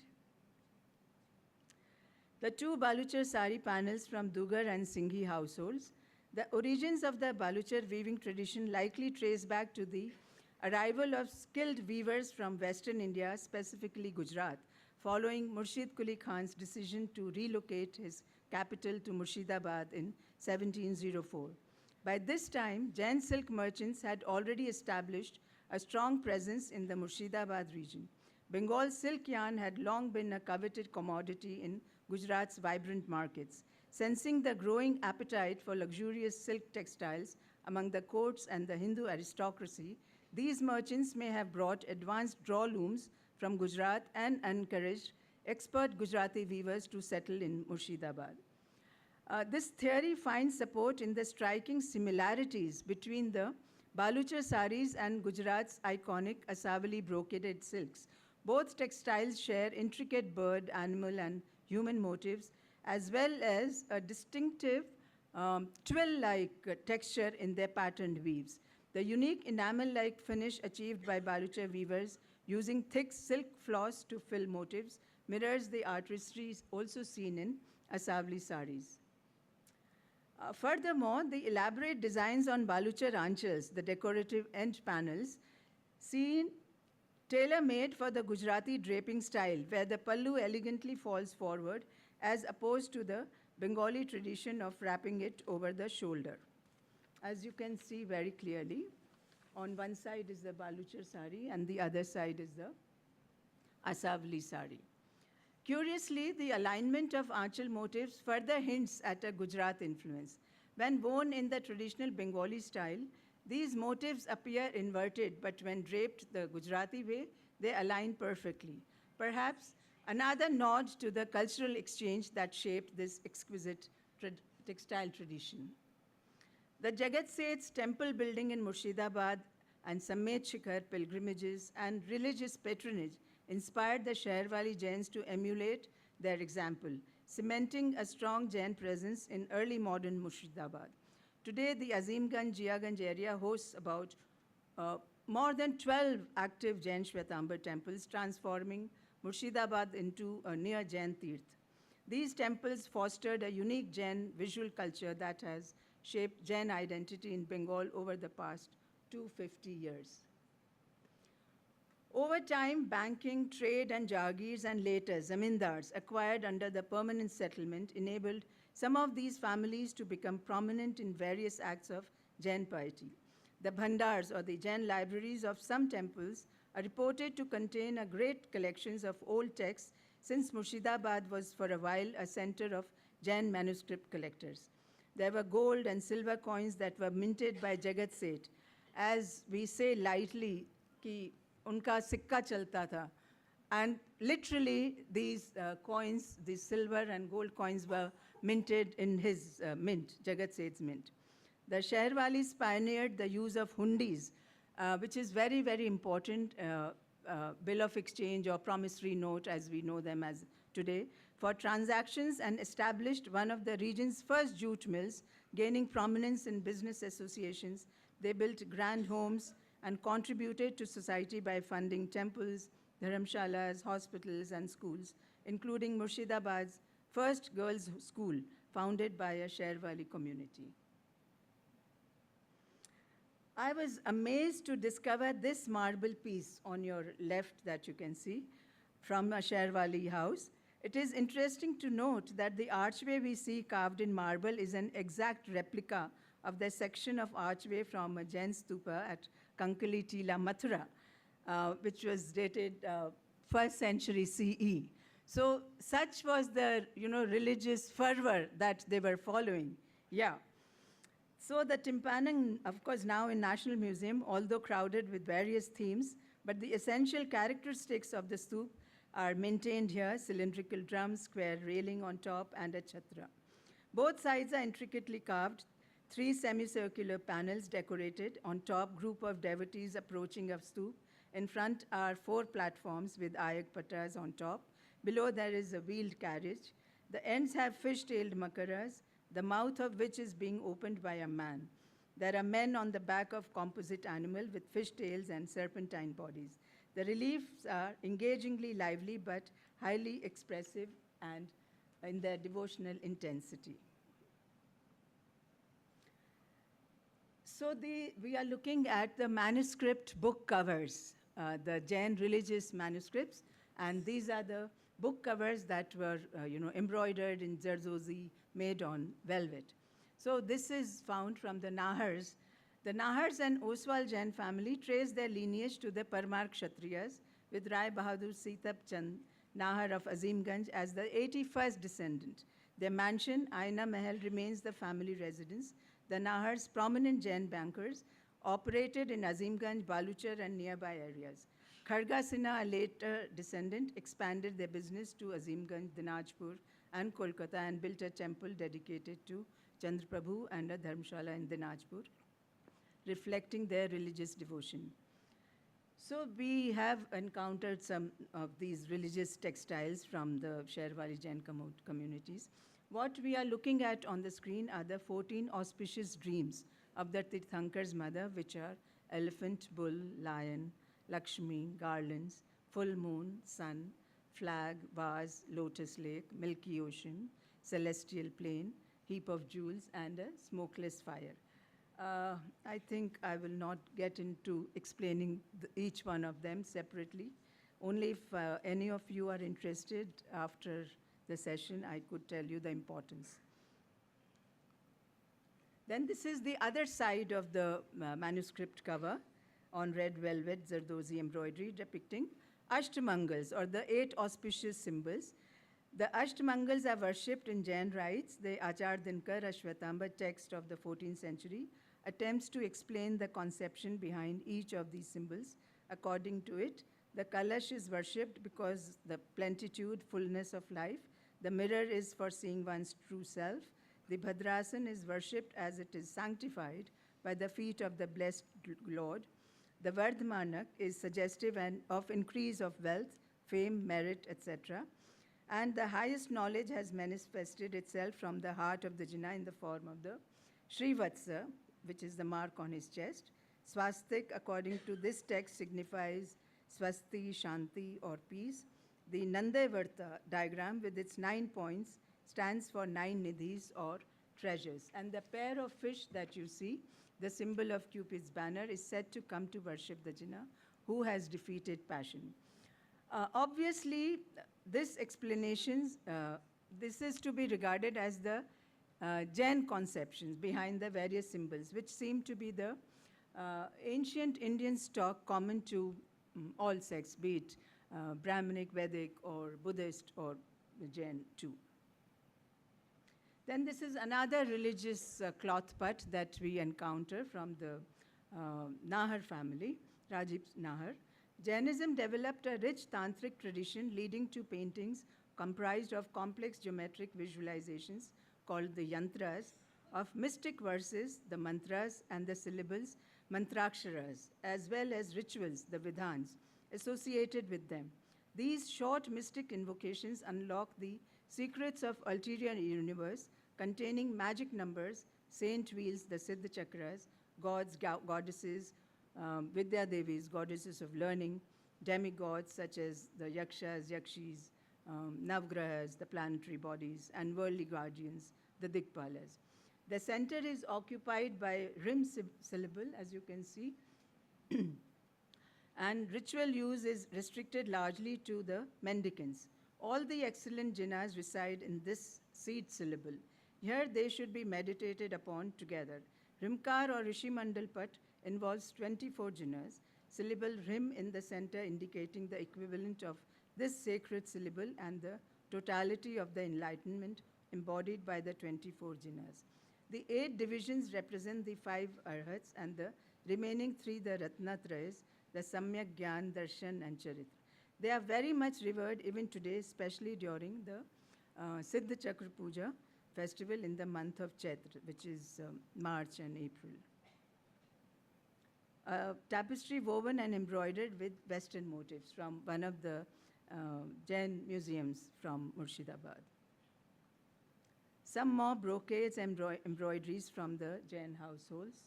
[SPEAKER 4] The two Baluchar sari panels from Dugar and Singhi households. The origins of the Baluchar weaving tradition likely trace back to the arrival of skilled weavers from Western India, specifically Gujarat, following Murshid Quli Khan's decision to relocate his capital to Murshidabad in 1704. By this time, Jain silk merchants had already established a strong presence in the Murshidabad region. Bengal silk yarn had long been a coveted commodity in Gujarat's vibrant markets. Sensing the growing appetite for luxurious silk textiles among the courts and the Hindu aristocracy, these merchants may have brought advanced draw looms from Gujarat and encouraged expert Gujarati weavers to settle in Murshidabad. This theory finds support in the striking similarities between the Baluchar saris and Gujarat's iconic Asavali brocaded silks. Both textiles share intricate bird, animal, and human motifs, as well as a distinctive twill-like texture in their patterned weaves. The unique enamel-like finish achieved by Baluchar weavers using thick silk floss to fill motifs mirrors the artistry also seen in Asavali saris. Furthermore, the elaborate designs on Baluchar anchals, the decorative end panels, seen tailor-made for the Gujarati draping style, where the pallu elegantly falls forward, as opposed to the Bengali tradition of wrapping it over the shoulder. As you can see very clearly, on one side is the Baluchar sari and the other side is the Asavali sari. Curiously, the alignment of anchal motifs further hints at a Gujarat influence. When worn in the traditional Bengali style, these motifs appear inverted, but when draped the Gujarati way, they align perfectly. Perhaps another nod to the cultural exchange that shaped this exquisite textile tradition. The Jagat Seth's temple building in Murshidabad and Sammet Shikhar pilgrimages and religious patronage inspired the Sherwali Jains to emulate their example, cementing a strong Jain presence in early modern Murshidabad. Today, the Azimganj, Jiaganj area hosts about more than 12 active Jain Shwetambar temples, transforming Murshidabad into a near Jain Tirth. These temples fostered a unique Jain visual culture that has shaped Jain identity in Bengal over the past 250 years. Over time, banking, trade, and jagirs, and later zamindars acquired under the permanent settlement enabled some of these families to become prominent in various acts of Jain piety. The bhandars, or the Jain libraries of some temples, are reported to contain a great collections of old texts, since Murshidabad was for a while a center of Jain manuscript collectors. There were gold and silver coins that were minted by Jagat Seth. As we say lightly, ki unka sikka chalta tha. And literally, these coins, these silver and gold coins, were minted in his mint, Jagat Seth's mint. The Sheherwalis pioneered the use of hundis, which is very, very important, bill of exchange or promissory note, as we know them as today, for transactions, and established one of the region's first jute mills, gaining prominence in business associations. They built grand homes and contributed to society by funding temples, dharamshalas, hospitals, and schools, including Murshidabad's first girls' school, founded by a Sheherwali community. I was amazed to discover this marble piece on your left that you can see from a Sheherwali house. It is interesting to note that the archway we see carved in marble is an exact replica of the section of archway from a Jain stupa at Kankali Tila, Mathura, which was dated 1st century CE. So such was the religious fervor that they were following. Yeah. So the Timpanang, of course, now in National Museum, although crowded with various themes, but the essential characteristics of the stup are maintained here: cylindrical drum, square railing on top, and a chhatra. Both sides are intricately carved, 3 semicircular panels decorated. On top, group of devotees approaching a stup. In front are 4 platforms with ayak pattas on top. Below there is a wheeled carriage. The ends have fish-tailed makaras, the mouth of which is being opened by a man. There are men on the back of composite animal with fish tails and serpentine bodies. The reliefs are engagingly lively but highly expressive and in their devotional intensity. So we are looking at the manuscript book covers, the Jain religious manuscripts, and these are the book covers that were embroidered in Zardozi, made on velvet. So this is found from the Nahars. The Nahars and Oswal Jain family trace their lineage to the Parmar Kshatriyas, with Rai Bahadur Sitab Chand Nahar of Azimganj as the 81st descendant. Their mansion, Aina Mahal, remains the family residence. The Nahars, prominent Jain bankers, operated in Azimganj, Baluchar, and nearby areas. Kharga Sinha, a later descendant, expanded their business to Azimganj, Dinajpur, and Kolkata, and built a temple dedicated to Chandraprabhu and a dharmshala in Dinajpur, reflecting their religious devotion. So we have encountered some of these religious textiles from the Sheherwali Jain communities. What we are looking at on the screen are the 14 auspicious dreams of the Tirthankar's mother, which are elephant, bull, lion, Lakshmi, garlands, full moon, sun, flag, vase, lotus lake, milky ocean, celestial plain, heap of jewels, and a smokeless fire. I think I will not get into explaining each one of them separately. Only if any of you are interested after the session, I could tell you the importance. Then this is the other side of the manuscript cover on red velvet Zardozi embroidery depicting Ashtamangals, or the 8 auspicious symbols. The Ashtamangals are worshipped in Jain rites. The Achar Dinkar Ashwatthamba text of the 14th century attempts to explain the conception behind each of these symbols. According to it, the Kalash is worshipped because the plenitude, fullness of life. The mirror is for seeing one's true self. The Bhadrasan is worshipped as it is sanctified by the feet of the blessed Lord. The Vardhmanak is suggestive of increase of wealth, fame, merit, etc. And the highest knowledge has manifested itself from the heart of the Jina in the form of the Srivatsa, which is the mark on his chest. Swastik, according to this text, signifies Swasti, Shanti, or peace. The Nandevarta diagram with its 9 points stands for 9 nidhis or treasures. And the pair of fish that you see, the symbol of Cupid's banner, is said to come to worship the Jinnah who has defeated passion. Obviously, this is to be regarded as the Jain conceptions behind the various symbols, which seem to be the ancient Indian stock common to all sects, be it Brahminic, Vedic, or Buddhist, or Jain too. Then this is another religious cloth putt that we encounter from the Nahar family, Rajiv Nahar. Jainism developed a rich tantric tradition leading to paintings comprised of complex geometric visualizations called the yantras, of mystic verses, the mantras, and the syllables, mantraksharas, as well as rituals, the vidhans, associated with them. These short mystic invocations unlock the secrets of ulterior universe containing magic numbers, saint wheels, the Siddha chakras, gods, goddesses, Vidya Devis, goddesses of learning, demigods such as the yakshas, yakshis, navgrahas, the planetary bodies, and worldly guardians, the dikpalas. The center is occupied by rim syllable, as you can see, and ritual use is restricted largely to the mendicants. All the excellent jinnahs reside in this seed syllable. Here they should be meditated upon together. Rimkar or Rishi Mandal Pat involves 24 jinnahs, syllable rim in the center indicating the equivalent of this sacred syllable and the totality of the enlightenment embodied by the 24 jinnahs. The 8 divisions represent the 5 arhats and the remaining 3 the ratnatrayas, the Samyak, Gyan, Darshan, and Charitra. They are very much revered even today, especially during the Siddha Chakra Puja festival in the month of Chaitra, which is March and April. Tapestry woven and embroidered with Western motifs from one of the Jain museums from Murshidabad. Some more brocades and embroideries from the Jain households.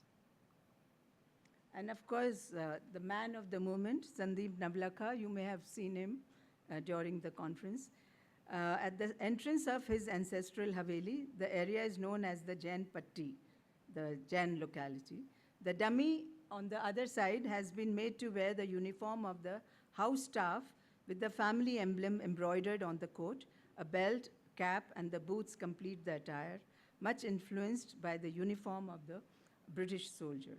[SPEAKER 4] And of course, the man of the moment, Sandeep Navlakha, you may have seen him during the conference. At the entrance of his ancestral Haveli, the area is known as the Jain Patti, the Jain locality. The dummy on the other side has been made to wear the uniform of the house staff with the family emblem embroidered on the coat. A belt, cap, and the boots complete the attire, much influenced by the uniform of the British soldier.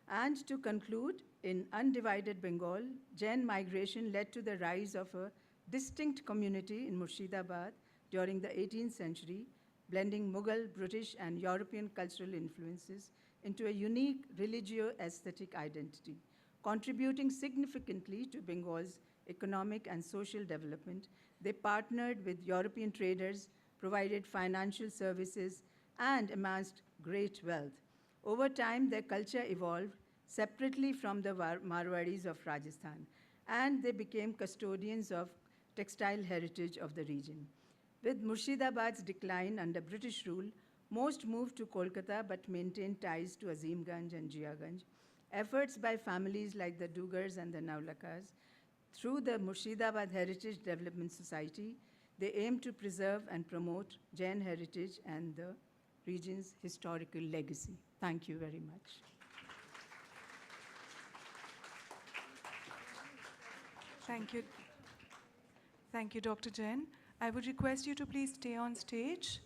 [SPEAKER 4] And to conclude, in undivided Bengal, Jain migration led to the rise of a distinct community in Murshidabad during the 18th century, blending Mughal, British, and European cultural influences into a unique religio-aesthetic identity, contributing significantly to Bengal's economic and social development. They partnered with European traders, provided financial services, and amassed great wealth. Over time, their culture evolved separately from the Marwadis of Rajasthan, and they became custodians of textile heritage of the region. With Murshidabad's decline under British rule, most moved to Kolkata but maintained ties to Azimganj and Jiaganj. Efforts by families like the Dugars and the Navlakas, through the Murshidabad Heritage Development Society, they aim to preserve and promote Jain heritage and the region's historical legacy. Thank you very much.
[SPEAKER 1] Thank you. Thank you, Dr. Jain. I would request you to please stay on stage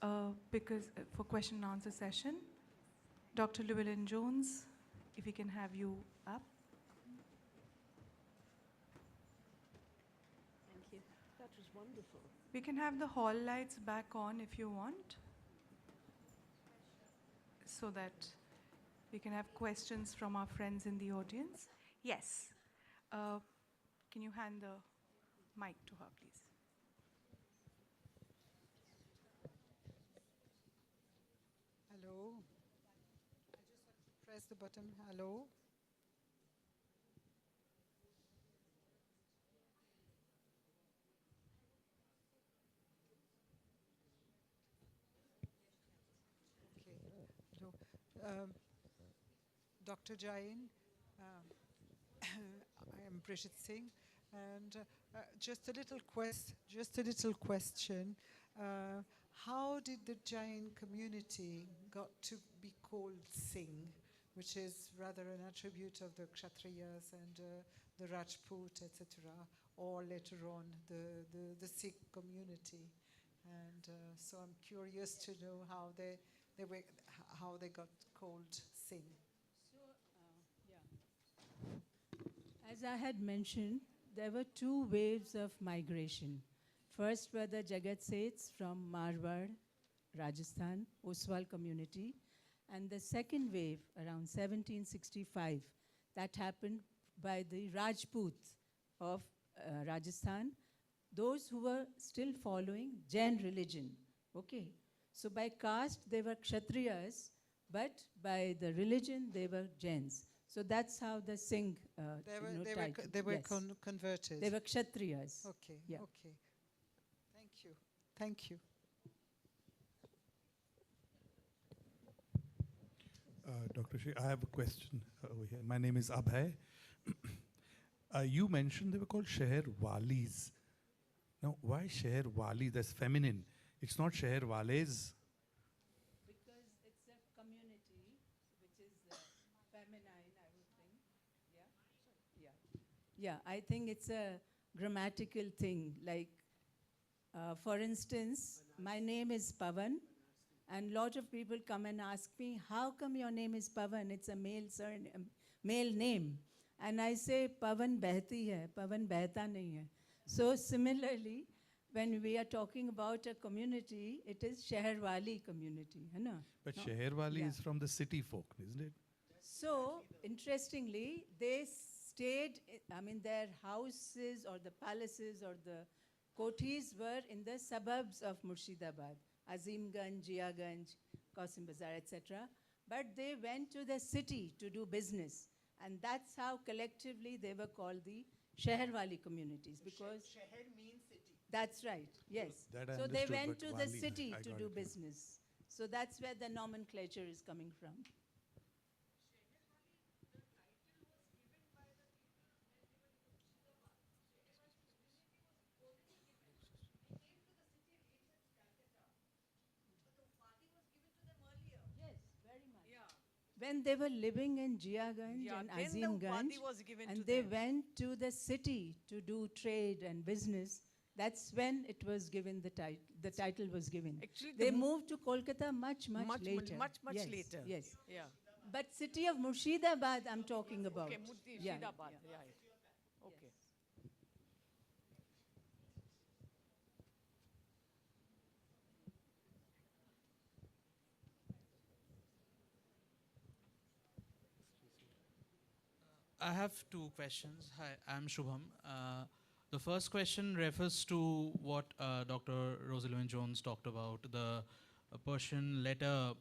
[SPEAKER 1] for question and answer session. Dr. Llewellyn-Jones, if we can have you up.
[SPEAKER 2] Thank you. That was wonderful.
[SPEAKER 1] We can have the hall lights back on if you want, so that we can have questions from our friends in the audience. Yes. Can you hand the mic to her, please?
[SPEAKER 5] Hello. I just have to press the button. Hello. Okay. Hello. Dr. Jain, I am Prishit Singh. And just a little question. How did the Jain community got to be called Singh, which is rather an attribute of the Kshatriyas and the Rajput, etc., or later on the Sikh community? And so I'm curious to know how they got called Singh.
[SPEAKER 4] As I had mentioned, there were two waves of migration. First were the Jagat Seths from Marwar, Rajasthan, Oswal community. And the second wave, around 1765, that happened by the Rajputs of Rajasthan, those who were still following Jain religion. Okay. So by caste, they were Kshatriyas, but by the religion, they were Jains. So that's how the Singh
[SPEAKER 5] They were
[SPEAKER 4] yes.
[SPEAKER 5] converted.
[SPEAKER 4] They were Kshatriyas.
[SPEAKER 5] Okay,
[SPEAKER 4] Yeah.
[SPEAKER 5] okay. Thank you. Thank you.
[SPEAKER 6] Dr. Shri, I have a question over here. My name is Abhay. You mentioned they were called Sheher Walis. Now, why Sheher Wali? That's feminine. It's not Sheher Wales.
[SPEAKER 4] Because it's a community which is feminine, I would think. Yeah? Yeah, I think it's a grammatical thing. Like, for instance, my name is Pawan, and lot of people come and ask me, how come your name is Pawan? It's a male name. And I say, Pawan behti hai, Pawan behta nahi hai. So similarly, when we are talking about a community, it is Sheherwali community, hai na?
[SPEAKER 6] But
[SPEAKER 4] No?
[SPEAKER 6] Sheher Wali
[SPEAKER 4] Yeah.
[SPEAKER 6] is from the city folk, isn't it?
[SPEAKER 4] So, interestingly, they stayed, their houses or the palaces or the kothis were in the suburbs of Murshidabad, Azimganj, Jiaganj, Qasim Bazar, etc. But they went to the city to do business. And that's how collectively they were called the Sheherwali communities. Because
[SPEAKER 7] Sheher means city.
[SPEAKER 4] that's right, yes.
[SPEAKER 6] That I
[SPEAKER 4] So they
[SPEAKER 6] understood,
[SPEAKER 4] went
[SPEAKER 6] but
[SPEAKER 4] to the
[SPEAKER 6] Wali,
[SPEAKER 4] city
[SPEAKER 6] I
[SPEAKER 4] to
[SPEAKER 6] got
[SPEAKER 4] do
[SPEAKER 6] it.
[SPEAKER 4] business. So that's where the nomenclature is coming from. Yes, very much.
[SPEAKER 7] Yeah.
[SPEAKER 4] When they were living in Jiaganj
[SPEAKER 7] Yeah,
[SPEAKER 4] and
[SPEAKER 7] then the
[SPEAKER 4] Azimganj,
[SPEAKER 7] wadi was given
[SPEAKER 4] and
[SPEAKER 7] to
[SPEAKER 4] they
[SPEAKER 7] them.
[SPEAKER 4] went to the city to do trade and business, that's when it was given the title was given.
[SPEAKER 7] Actually,
[SPEAKER 4] They moved to Kolkata much later.
[SPEAKER 7] Much
[SPEAKER 4] Yes,
[SPEAKER 7] later.
[SPEAKER 4] Yes.
[SPEAKER 7] Yeah.
[SPEAKER 4] But city of Murshidabad, I'm talking about.
[SPEAKER 7] Okay,
[SPEAKER 4] Yeah,
[SPEAKER 7] Murshidabad.
[SPEAKER 4] yeah.
[SPEAKER 7] Yeah. Okay.
[SPEAKER 8] I have two questions. Hi, I'm Shubham. The first question refers to what Dr. Rosie Llewellyn-Jones talked about, the Persian letter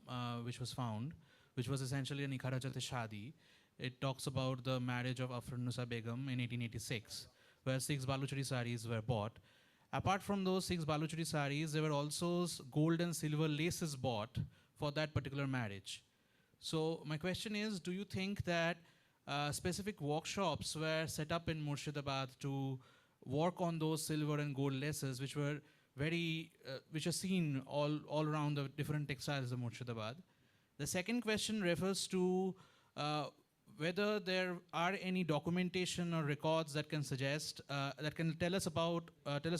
[SPEAKER 8] which was found, which was essentially an Ikharajat Shadi. It talks about the marriage of Afranusa Begum in 1886, where 6 Baluchari saris were bought. Apart from those 6 Baluchari saris, there were also gold and silver laces bought for that particular marriage. So my question is, do you think that specific workshops were set up in Murshidabad to work on those silver and gold laces, which were which are seen all around the different textiles of Murshidabad? The second question refers to whether there are any documentation or records that can suggest, that can tell us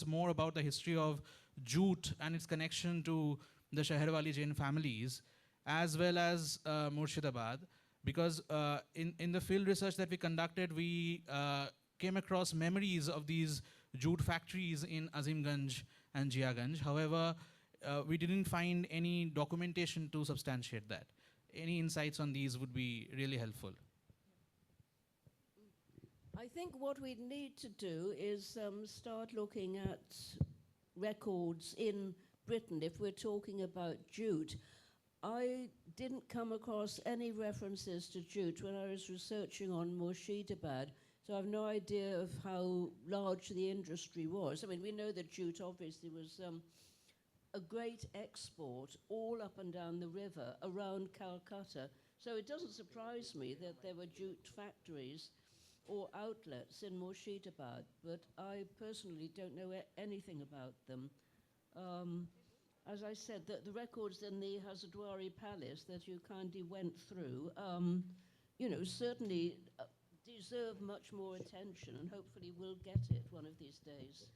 [SPEAKER 8] more about the history of jute and its connection to the Sheherwali Jain families, as well as Murshidabad. Because in the field research that we conducted, we came across memories of these jute factories in Azimganj and Jiaganj. However, we didn't find any documentation to substantiate that. Any insights on these would be really helpful.
[SPEAKER 2] I think what we need to do is start looking at records in Britain if we're talking about jute. I didn't come across any references to jute when I was researching on Murshidabad, so I have no idea of how large the industry was. I mean, we know that jute obviously was a great export all up and down the river around Calcutta, so it doesn't surprise me that there were jute factories or outlets in Murshidabad, but I personally don't know anything about them. As I said, the records in the Hazardwari Palace that you kindly went through, certainly deserve much more attention, and hopefully we'll get it one of these days.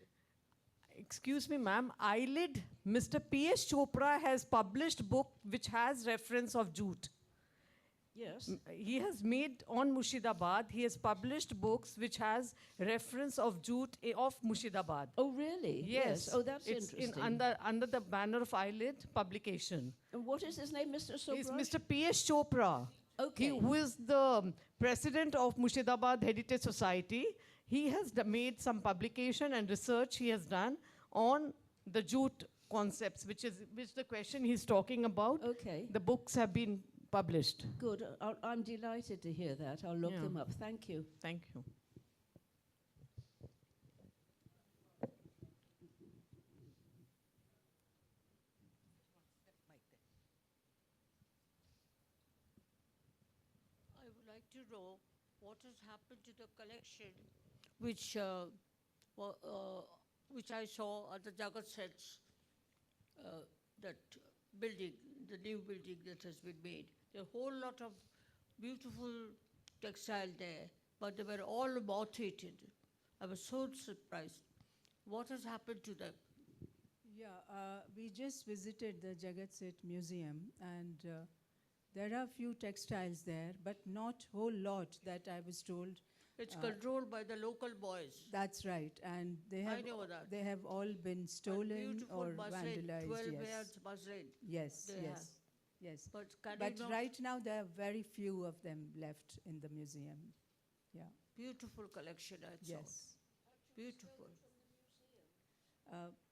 [SPEAKER 3] Excuse me, ma'am. Eyelid, Mr. P.S. Chopra has published book which has reference of jute.
[SPEAKER 2] Yes.
[SPEAKER 3] He has made on Murshidabad, he has published books which has reference of jute of Murshidabad.
[SPEAKER 2] Oh, really?
[SPEAKER 3] Yes.
[SPEAKER 2] Oh, that's
[SPEAKER 3] it's
[SPEAKER 2] interesting.
[SPEAKER 3] under the banner of Eyelid publication.
[SPEAKER 2] And what is his name, Mr. Sobraj?
[SPEAKER 3] It's Mr. P.S. Chopra.
[SPEAKER 2] Okay.
[SPEAKER 3] Who is the president of Murshidabad Heritage Society. He has made some publication and research he has done on the jute concepts, which the question he's talking about.
[SPEAKER 2] Okay.
[SPEAKER 3] The books have been published.
[SPEAKER 2] Good. I'm delighted to hear that. I'll look them up. Thank you.
[SPEAKER 3] Thank you.
[SPEAKER 9] I would like to know what has happened to the collection which I saw at the Jagat sets, that building, the new building that has been made. There are a whole lot of beautiful textile there, but they were all moth-eaten. I was so surprised. What has happened to them?
[SPEAKER 4] Yeah, we just visited the Jagat Set Museum, and there are few textiles there, but not whole lot that I was told.
[SPEAKER 9] It's controlled by the local boys.
[SPEAKER 4] That's right, and they have
[SPEAKER 9] I know that.
[SPEAKER 4] they have all been stolen
[SPEAKER 9] Beautiful
[SPEAKER 4] or
[SPEAKER 9] muslin,
[SPEAKER 4] vandalized.
[SPEAKER 9] 12
[SPEAKER 4] Yes,
[SPEAKER 9] yards muslin.
[SPEAKER 4] yes,
[SPEAKER 9] they have.
[SPEAKER 4] yes, yes.
[SPEAKER 9] But can
[SPEAKER 4] But
[SPEAKER 9] you not?
[SPEAKER 4] right now there are very few of them left in the museum. Yeah.
[SPEAKER 9] Beautiful collection, I saw.
[SPEAKER 4] Yes.
[SPEAKER 9] Beautiful.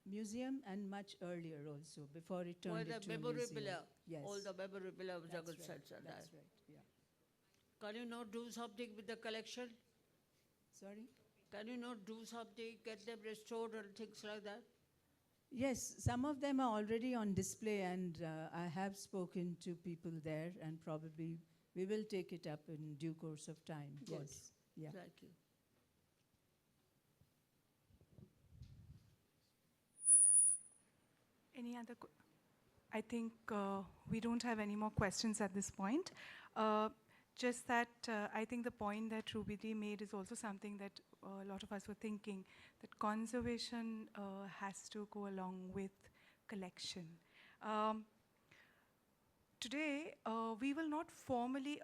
[SPEAKER 4] Museum and much earlier also, before it
[SPEAKER 9] Why
[SPEAKER 4] turned
[SPEAKER 9] the
[SPEAKER 4] into a museum.
[SPEAKER 9] memorabilia?
[SPEAKER 4] Yes.
[SPEAKER 9] All the memorabilia of
[SPEAKER 4] That's
[SPEAKER 9] Jagat
[SPEAKER 4] right.
[SPEAKER 9] sets and
[SPEAKER 4] That's
[SPEAKER 9] that.
[SPEAKER 4] right. Yeah.
[SPEAKER 9] Can you not do something with the collection?
[SPEAKER 4] Sorry.
[SPEAKER 9] Can you not do something, get them restored and things like that?
[SPEAKER 4] Yes, some of them are already on display, and I have spoken to people there, and probably we will take it up in due course of time.
[SPEAKER 9] Good.
[SPEAKER 4] Yes. Yeah.
[SPEAKER 9] Thank you.
[SPEAKER 1] Any other? I think we don't have any more questions at this point. Just that I think the point that Rubidi made is also something that a lot of us were thinking, that conservation has to go along with collection. Today, we will not formally,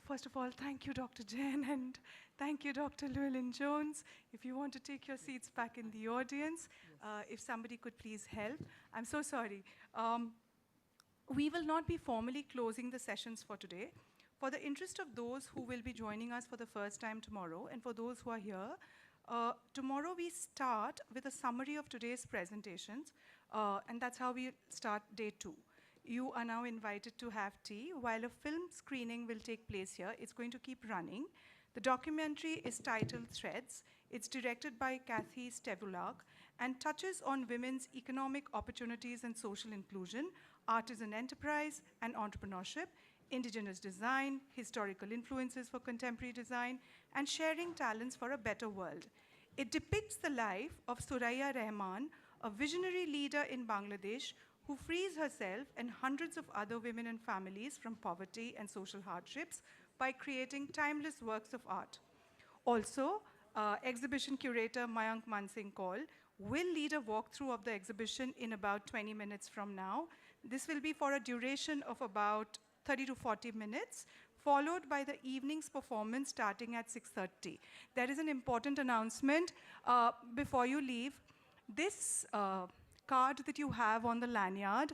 [SPEAKER 1] first of all, thank you, Dr. Jain, and thank you, Dr. Llewellyn-Jones. If you want to take your seats back in the audience, if somebody could please help. I'm so sorry. We will not be formally closing the sessions for today. For the interest of those who will be joining us for the first time tomorrow, and for those who are here, tomorrow we start with a summary of today's presentations, and that's how we start day 2. You are now invited to have tea while a film screening will take place here. It's going to keep running. The documentary is titled Threads. It's directed by Kathy Stevulak and touches on women's economic opportunities and social inclusion, artisan enterprise and entrepreneurship, indigenous design, historical influences for contemporary design, and sharing talents for a better world. It depicts the life of Suraya Rahman, a visionary leader in Bangladesh who frees herself and hundreds of other women and families from poverty and social hardships by creating timeless works of art. Also, exhibition curator Mayank Mansingh Kaul will lead a walkthrough of the exhibition in about 20 minutes from now. This will be for a duration of about 30 to 40 minutes, followed by the evening's performance starting at 6:30. There is an important announcement before you leave. This card that you have on the lanyard,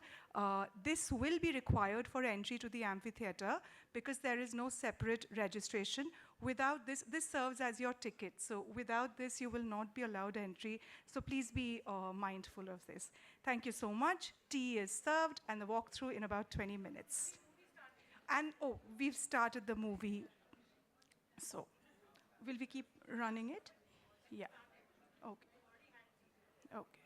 [SPEAKER 1] this will be required for entry to the amphitheater because there is no separate registration. Without this, this serves as your ticket. So without this, you will not be allowed entry. So please be mindful of this. Thank you so much. Tea is served and the walkthrough in about 20 minutes. And oh, we've started the movie. So will we keep running it? Yeah. Okay. Okay.